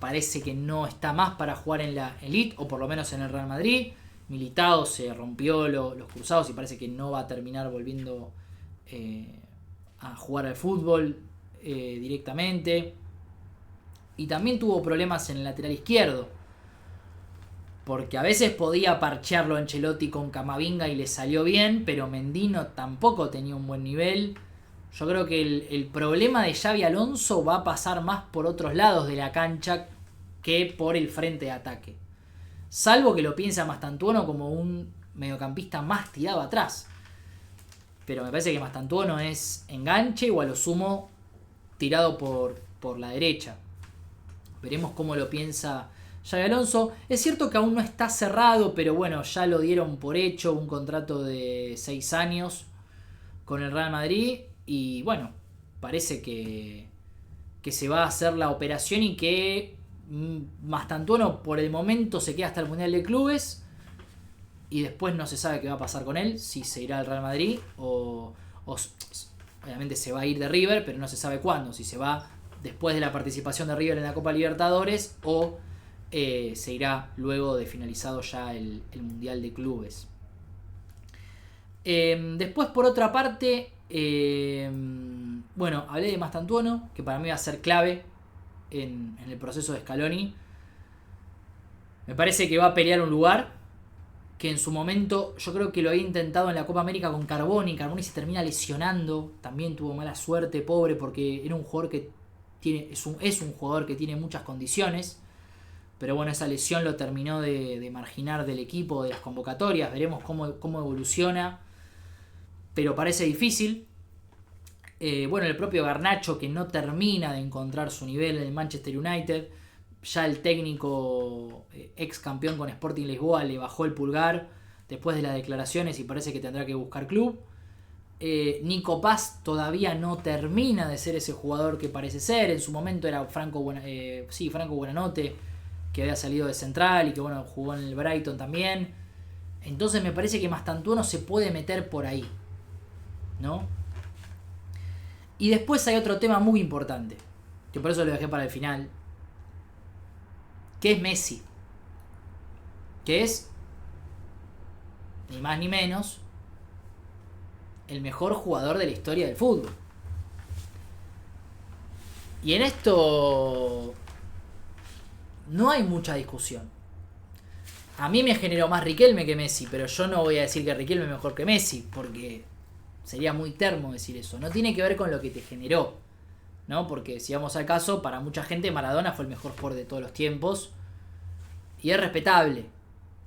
Speaker 1: parece que no está más para jugar en la Elite, o por lo menos en el Real Madrid. Militao se rompió los cruzados y parece que no va a terminar volviendo a jugar al fútbol directamente. Y también tuvo problemas en el lateral izquierdo, porque a veces podía parchearlo Ancelotti con Camavinga y le salió bien, pero Mendino tampoco tenía un buen nivel. Yo creo que el problema de Xabi Alonso va a pasar más por otros lados de la cancha que por el frente de ataque. Salvo que lo piensa Mastantuono como un mediocampista más tirado atrás. Pero me parece que Mastantuono es enganche o a lo sumo tirado por la derecha. Veremos cómo lo piensa Xabi Alonso. Es cierto que aún no está cerrado, pero bueno, ya lo dieron por hecho, un contrato de 6 años con el Real Madrid. Y bueno, parece que se va a hacer la operación y que Mastantuono por el momento se queda hasta el Mundial de Clubes. Y después no se sabe qué va a pasar con él, si se irá al Real Madrid o obviamente se va a ir de River, pero no se sabe cuándo, si se va después de la participación de River en la Copa Libertadores o se irá luego de finalizado ya el Mundial de Clubes. Después, por otra parte, bueno, hablé de Mastantuono, que para mí va a ser clave en el proceso de Scaloni. Me parece que va a pelear un lugar que en su momento yo creo que lo había intentado en la Copa América con Carboni. Carboni se termina lesionando, también tuvo mala suerte, pobre, porque era un jugador que es un jugador que tiene muchas condiciones, pero bueno, esa lesión lo terminó de marginar del equipo, de las convocatorias. Veremos cómo evoluciona, pero parece difícil. Bueno, el propio Garnacho, que no termina de encontrar su nivel en el Manchester United. Ya el técnico ex campeón con Sporting Lisboa le bajó el pulgar después de las declaraciones y parece que tendrá que buscar club. Nico Paz todavía no termina de ser ese jugador que parece ser. En su momento era Franco Buenanote, que había salido de Central y que bueno, jugó en el Brighton también. Entonces me parece que Mastantuono se puede meter por ahí, ¿no? Y después hay otro tema muy importante, que por eso lo dejé para el final, que es Messi, que es ni más ni menos el mejor jugador de la historia del fútbol. Y en esto no hay mucha discusión. A mí me generó más Riquelme que Messi, pero yo no voy a decir que Riquelme es mejor que Messi, porque sería muy termo decir eso. No tiene que ver con lo que te generó, ¿no? Porque si vamos al caso, para mucha gente Maradona fue el mejor jugador de todos los tiempos y es respetable,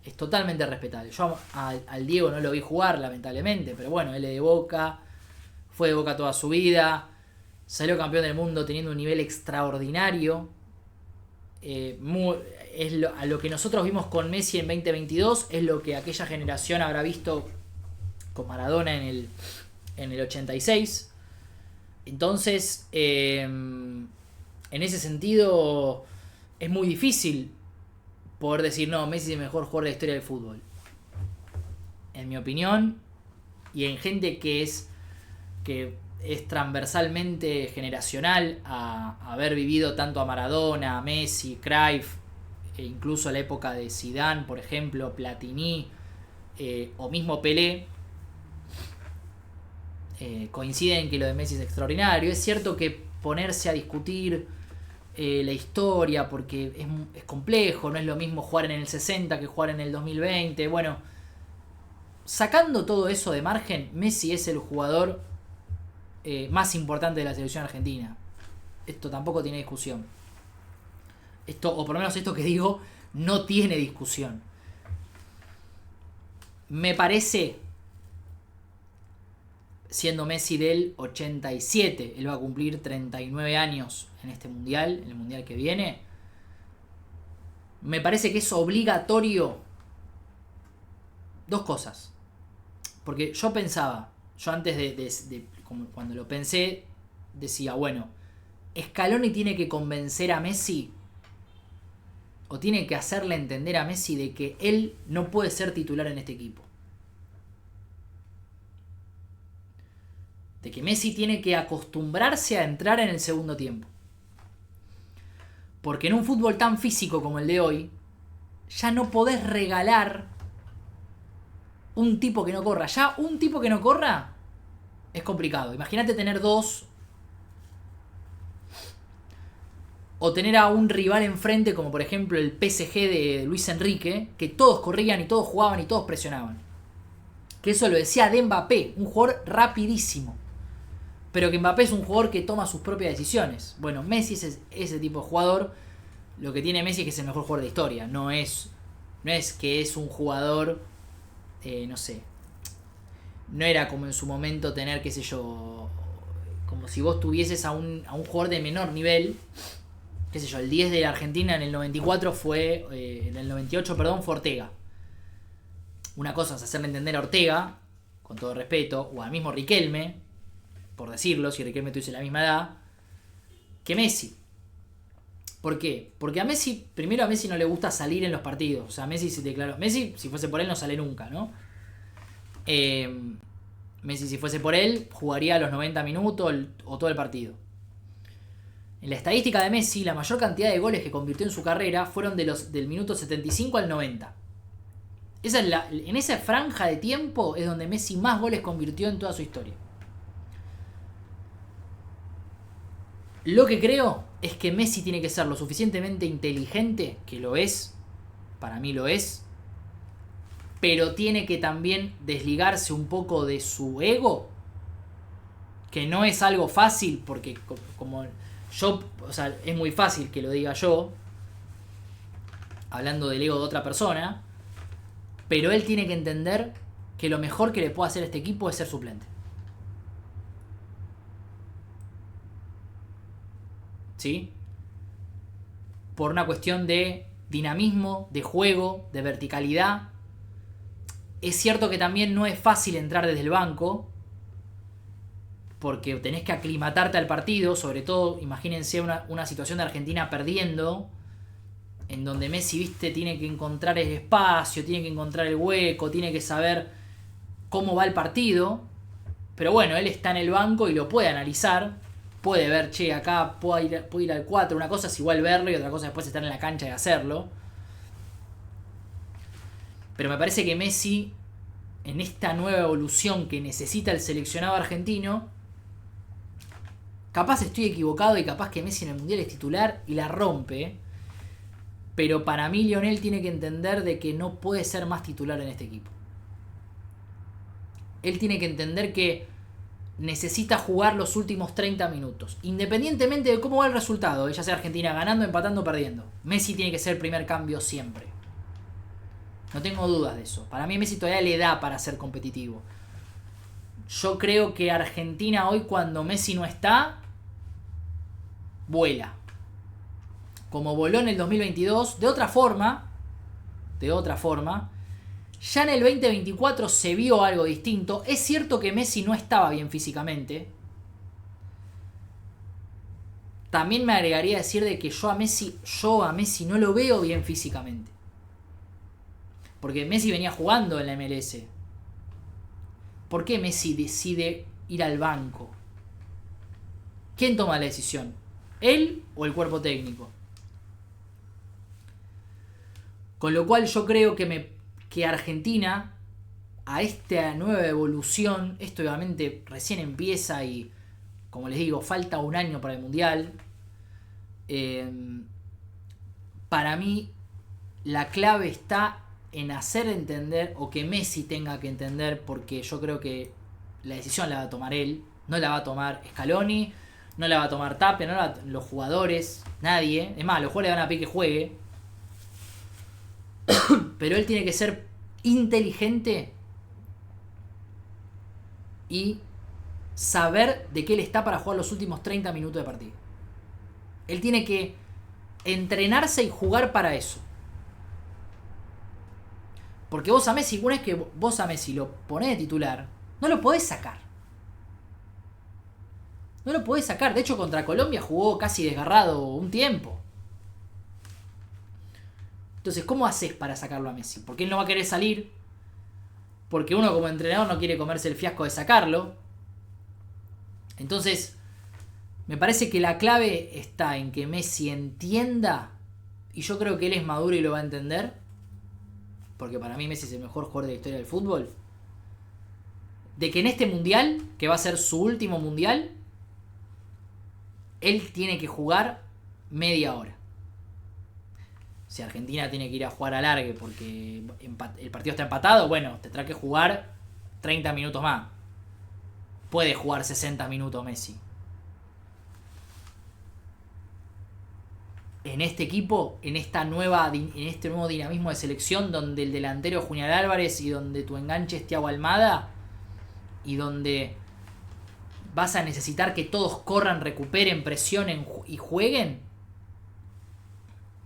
Speaker 1: es totalmente respetable. Yo al Diego no lo vi jugar, lamentablemente, pero bueno, él es de Boca, fue de Boca toda su vida, salió campeón del mundo teniendo un nivel extraordinario. A lo que nosotros vimos con Messi en 2022 es lo que aquella generación habrá visto con Maradona en el 86. Entonces, en ese sentido, es muy difícil poder decir, no, Messi es el mejor jugador de la historia del fútbol. En mi opinión, y en gente que es transversalmente generacional a haber vivido tanto a Maradona, a Messi, Cruyff, e incluso la época de Zidane, por ejemplo, Platini, o mismo Pelé, coinciden que lo de Messi es extraordinario. Es cierto que ponerse a discutir la historia, porque es complejo, no es lo mismo jugar en el 60 que jugar en el 2020. Bueno, sacando todo eso de margen, Messi es el jugador más importante de la selección argentina. Esto tampoco tiene discusión. Esto, o por lo menos esto que digo, no tiene discusión. Me parece, siendo Messi del 87, él va a cumplir 39 años en este mundial, en el mundial que viene. Me parece que es obligatorio dos cosas. Porque yo pensaba, yo antes cuando lo pensé, decía, bueno, Scaloni tiene que convencer a Messi, o tiene que hacerle entender a Messi de que él no puede ser titular en este equipo. De que Messi tiene que acostumbrarse a entrar en el segundo tiempo. Porque en un fútbol tan físico como el de hoy, ya no podés regalar un tipo que no corra. Ya un tipo que no corra es complicado. Imagínate tener dos, o tener a un rival enfrente como por ejemplo el PSG de Luis Enrique, que todos corrían y todos jugaban y todos presionaban. Que eso lo decía de Mbappé, un jugador rapidísimo, pero que Mbappé es un jugador que toma sus propias decisiones. Bueno, Messi es ese tipo de jugador. Lo que tiene Messi es que es el mejor jugador de la historia. No es que es un jugador, no sé, no era como en su momento tener, qué sé yo, como si vos tuvieses a un jugador de menor nivel. Qué sé yo, el 10 de Argentina en el 94 fue, en el 98, perdón, fue Ortega. Una cosa es hacerle entender a Ortega, con todo respeto, o al mismo Riquelme, por decirlo, si Riquelme tuviese la misma edad, que Messi. ¿Por qué? Porque a Messi no le gusta salir en los partidos. O sea, Messi se declaró. Messi, si fuese por él, no sale nunca, ¿no? Messi, si fuese por él, jugaría los 90 minutos o todo el partido. En la estadística de Messi, la mayor cantidad de goles que convirtió en su carrera fueron del minuto 75 al 90. En esa franja de tiempo es donde Messi más goles convirtió en toda su historia. Lo que creo es que Messi tiene que ser lo suficientemente inteligente, que lo es, para mí lo es, pero tiene que también desligarse un poco de su ego, que no es algo fácil, porque como yo, o sea, es muy fácil que lo diga yo, hablando del ego de otra persona, pero él tiene que entender que lo mejor que le puede hacer a este equipo es ser suplente. ¿Sí? Por una cuestión de dinamismo, de juego, de verticalidad. Es cierto que también no es fácil entrar desde el banco, porque tenés que aclimatarte al partido, sobre todo, imagínense una situación de Argentina perdiendo, en donde Messi, viste, tiene que encontrar el espacio, tiene que encontrar el hueco, tiene que saber cómo va el partido. Pero bueno, él está en el banco y lo puede analizar, puede ver, che, acá puedo ir al 4, una cosa es igual verlo y otra cosa después estar en la cancha y hacerlo. Pero me parece que Messi, en esta nueva evolución que necesita el seleccionado argentino, capaz estoy equivocado y capaz que Messi en el Mundial es titular y la rompe, pero para mí Lionel tiene que entender de que no puede ser más titular en este equipo. Él tiene que entender que necesita jugar los últimos 30 minutos, independientemente de cómo va el resultado, ya sea Argentina ganando, empatando o perdiendo. Messi tiene que ser el primer cambio siempre. No tengo dudas de eso. Para mí Messi todavía le da para ser competitivo. Yo creo que Argentina hoy, cuando Messi no está, vuela. Como voló en el 2022, de otra forma. Ya en el 2024 se vio algo distinto. Es cierto que Messi no estaba bien físicamente. También me agregaría a decir de que yo a Messi no lo veo bien físicamente. Porque Messi venía jugando en la MLS. ¿Por qué Messi decide ir al banco? ¿Quién toma la decisión? ¿Él o el cuerpo técnico? Con lo cual yo creo que Argentina, a esta nueva evolución, esto obviamente recién empieza y, como les digo, falta un año para el Mundial. Para mí, la clave está en hacer entender, o que Messi tenga que entender, porque yo creo que la decisión la va a tomar él, no la va a tomar Scaloni, no la va a tomar Tapia, los jugadores, nadie. Es más, los jugadores le van a pedir que juegue. Pero él tiene que ser inteligente y saber de qué él está para jugar los últimos 30 minutos de partido. Él tiene que entrenarse y jugar para eso. Porque vos a Messi, una vez que vos a Messi lo ponés de titular, no lo podés sacar. No lo podés sacar. De hecho, contra Colombia jugó casi desgarrado un tiempo. Entonces, ¿cómo haces para sacarlo a Messi? Porque él no va a querer salir. Porque uno como entrenador no quiere comerse el fiasco de sacarlo. Entonces, me parece que la clave está en que Messi entienda, y yo creo que él es maduro y lo va a entender, porque para mí Messi es el mejor jugador de la historia del fútbol, de que en este mundial, que va a ser su último mundial, él tiene que jugar media hora. Si Argentina tiene que ir a jugar a largue porque el partido está empatado, bueno, tendrá que jugar 30 minutos más. Puede jugar 60 minutos Messi. En este equipo, en este nuevo dinamismo de selección, donde el delantero es Julián Álvarez y donde tu enganche es Thiago Almada, y donde vas a necesitar que todos corran, recuperen, presionen y jueguen,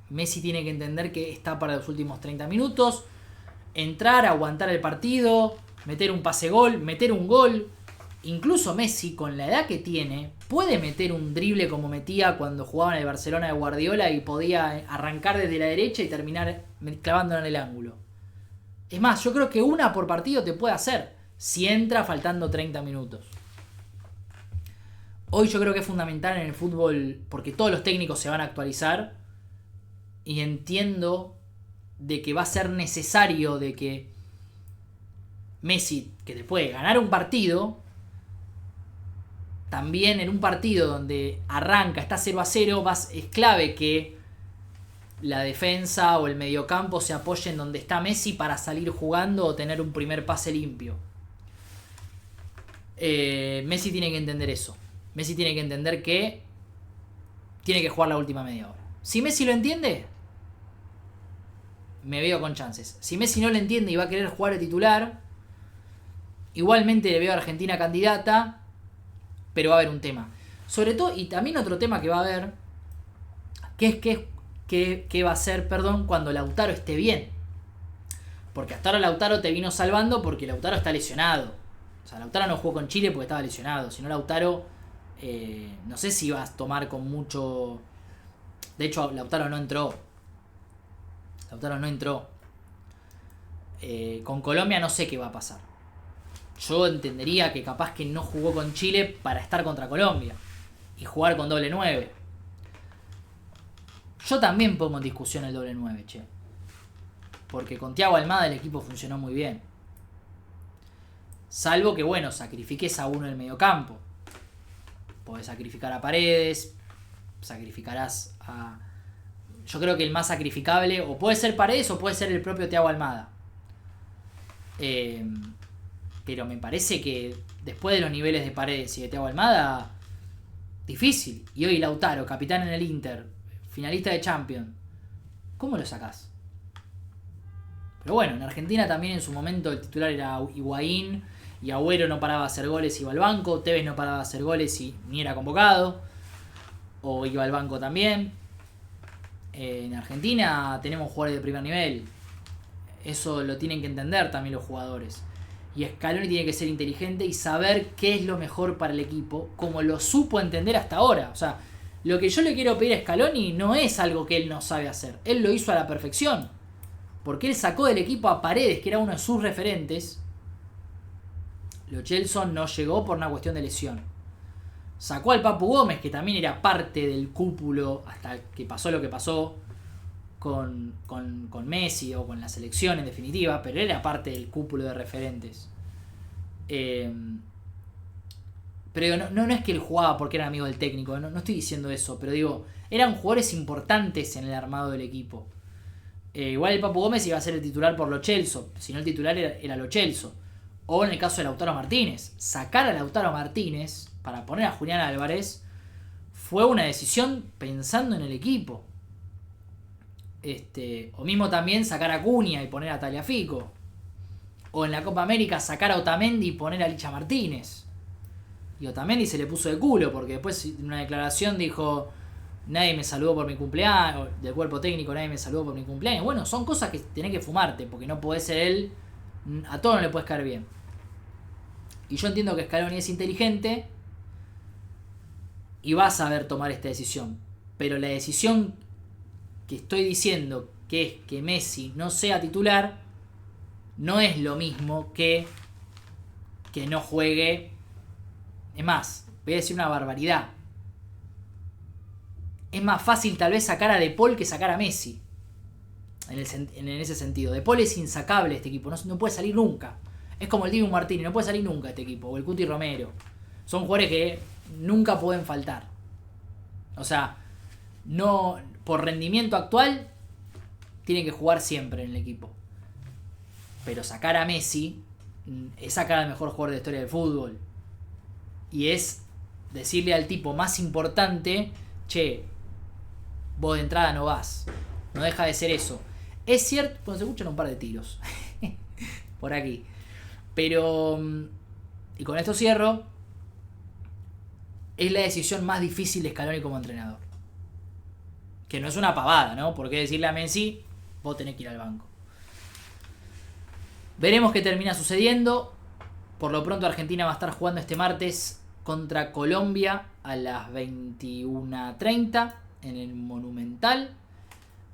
Speaker 1: Messi tiene que entender que está para los últimos 30 minutos, entrar, aguantar el partido, meter un pase-gol, meter un gol. Incluso Messi, con la edad que tiene, puede meter un drible como metía cuando jugaba en el Barcelona de Guardiola y podía arrancar desde la derecha y terminar clavándola en el ángulo. Es más, yo creo que una por partido te puede hacer si entra faltando 30 minutos. Hoy yo creo que es fundamental en el fútbol porque todos los técnicos se van a actualizar y entiendo de que va a ser necesario de que Messi, que te puede ganar un partido, también en un partido donde arranca, está 0-0, es clave que la defensa o el mediocampo se apoyen donde está Messi para salir jugando o tener un primer pase limpio. Messi tiene que entender eso. Messi tiene que entender que tiene que jugar la última media hora. Si Messi lo entiende, me veo con chances. Si Messi no lo entiende y va a querer jugar de titular, igualmente le veo a Argentina candidata, pero va a haber un tema. Sobre todo, y también otro tema que va a haber, que es que va a ser, cuando Lautaro esté bien. Porque hasta ahora Lautaro te vino salvando porque Lautaro está lesionado. O sea, Lautaro no jugó con Chile porque estaba lesionado. Si no, Lautaro, no sé si va a tomar con mucho... De hecho, Lautaro no entró. Con Colombia no sé qué va a pasar. Yo entendería que capaz que no jugó con Chile para estar contra Colombia y jugar con doble 9. Yo también pongo en discusión el doble 9, che. Porque con Thiago Almada el equipo funcionó muy bien. Salvo que, bueno, sacrifiques a uno del mediocampo. Podés sacrificar a Paredes, sacrificarás a... Yo creo que el más sacrificable o puede ser Paredes o puede ser el propio Thiago Almada. Pero me parece que después de los niveles de Paredes y de Thiago Almada, difícil. Y hoy Lautaro, capitán en el Inter, finalista de Champions, ¿cómo lo sacás? Pero bueno, en Argentina también en su momento el titular era Higuaín y Agüero no paraba de hacer goles y iba al banco. Tevez no paraba de hacer goles y ni era convocado. O iba al banco también. En Argentina tenemos jugadores de primer nivel. Eso lo tienen que entender también los jugadores. Y Scaloni tiene que ser inteligente y saber qué es lo mejor para el equipo, como lo supo entender hasta ahora. O sea, lo que yo le quiero pedir a Scaloni no es algo que él no sabe hacer. Él lo hizo a la perfección. Porque él sacó del equipo a Paredes, que era uno de sus referentes. Lo Chelsea no llegó por una cuestión de lesión. Sacó al Papu Gómez, que también era parte del cúpulo hasta que pasó lo que pasó con Messi o con la selección en definitiva, pero era parte del cúpulo de referentes. Pero no es que él jugaba porque era amigo del técnico, no estoy diciendo eso, pero digo, eran jugadores importantes en el armado del equipo. Igual el Papu Gómez iba a ser el titular por Lo Celso, si no el titular era Lo Celso. O en el caso de Lautaro Martínez, sacar a Lautaro Martínez para poner a Julián Álvarez fue una decisión pensando en el equipo. O mismo también sacar a Cunha y poner a Tagliafico. O en la Copa América sacar a Otamendi y poner a Licha Martínez. Y Otamendi se le puso de culo porque después en una declaración dijo: nadie me saludó por mi cumpleaños, del cuerpo técnico nadie me saludó por mi cumpleaños. Bueno, son cosas que tenés que fumarte porque no podés ser él, a todo no le puedes caer bien. Y yo entiendo que Scaloni es inteligente y va a saber tomar esta decisión. Pero la decisión que estoy diciendo, que es que Messi no sea titular, no es lo mismo que no juegue. Es más, voy a decir una barbaridad. Es más fácil tal vez sacar a De Paul que sacar a Messi. En ese sentido. De Paul es insacable este equipo. No puede salir nunca. Es como el Dibu Martínez. No puede salir nunca este equipo. O el Cuti Romero. Son jugadores que nunca pueden faltar. O sea, no, por rendimiento actual, tienen que jugar siempre en el equipo. Pero sacar a Messi es sacar al mejor jugador de la historia del fútbol. Y es decirle al tipo más importante: che, vos de entrada no vas. No deja de ser eso. Es cierto, cuando se escuchan un par de tiros por aquí. Pero, y con esto cierro, es la decisión más difícil de Scaloni como entrenador. Que no es una pavada, ¿no? Porque decirle a Messi: vos tenés que ir al banco. Veremos qué termina sucediendo. Por lo pronto Argentina va a estar jugando este martes contra Colombia a las 21:30 en el Monumental.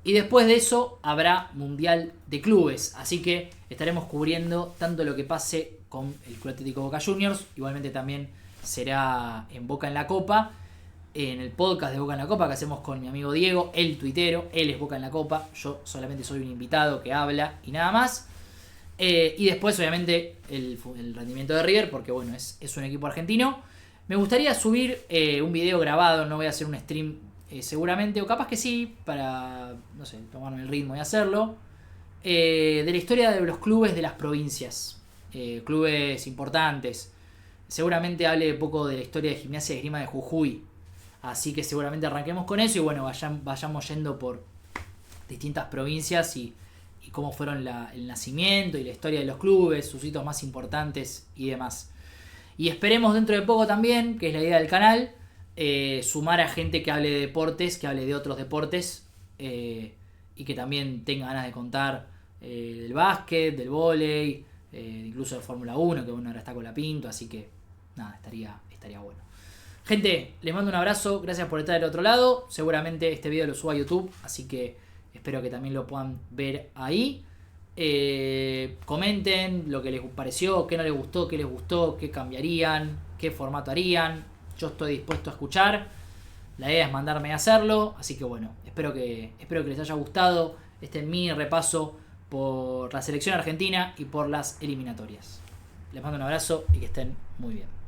Speaker 1: Y después de eso habrá Mundial de Clubes. Así que estaremos cubriendo tanto lo que pase con el Club Atlético Boca Juniors, igualmente también será en Boca en la Copa, en el podcast de Boca en la Copa que hacemos con mi amigo Diego, el tuitero. Él es Boca en la Copa, yo solamente soy un invitado que habla y nada más. Y después obviamente el rendimiento de River, porque bueno, es un equipo argentino. Me gustaría subir un video grabado, no voy a hacer un stream seguramente, o capaz que sí, para, no sé, tomarme el ritmo y hacerlo, de la historia de los clubes de las provincias, clubes importantes. Seguramente hable un poco de la historia de Gimnasia y Esgrima de Jujuy, así que seguramente arranquemos con eso y bueno, vayamos yendo por distintas provincias y cómo fueron el nacimiento y la historia de los clubes, sus hitos más importantes y demás. Y esperemos dentro de poco también, que es la idea del canal, sumar a gente que hable de deportes, que hable de otros deportes, y que también tenga ganas de contar del básquet, del vóley, incluso de Fórmula 1, que bueno, ahora está con la Pinto, así que nada, estaría bueno. Gente, les mando un abrazo, gracias por estar del otro lado. Seguramente este video lo subo a YouTube, así que espero que también lo puedan ver ahí. Comenten lo que les pareció, qué no les gustó, qué cambiarían, qué formato harían. Yo estoy dispuesto a escuchar. La idea es mandarme a hacerlo, así que bueno, espero que les haya gustado este mini repaso por la selección argentina y por las eliminatorias. Les mando un abrazo y que estén muy bien.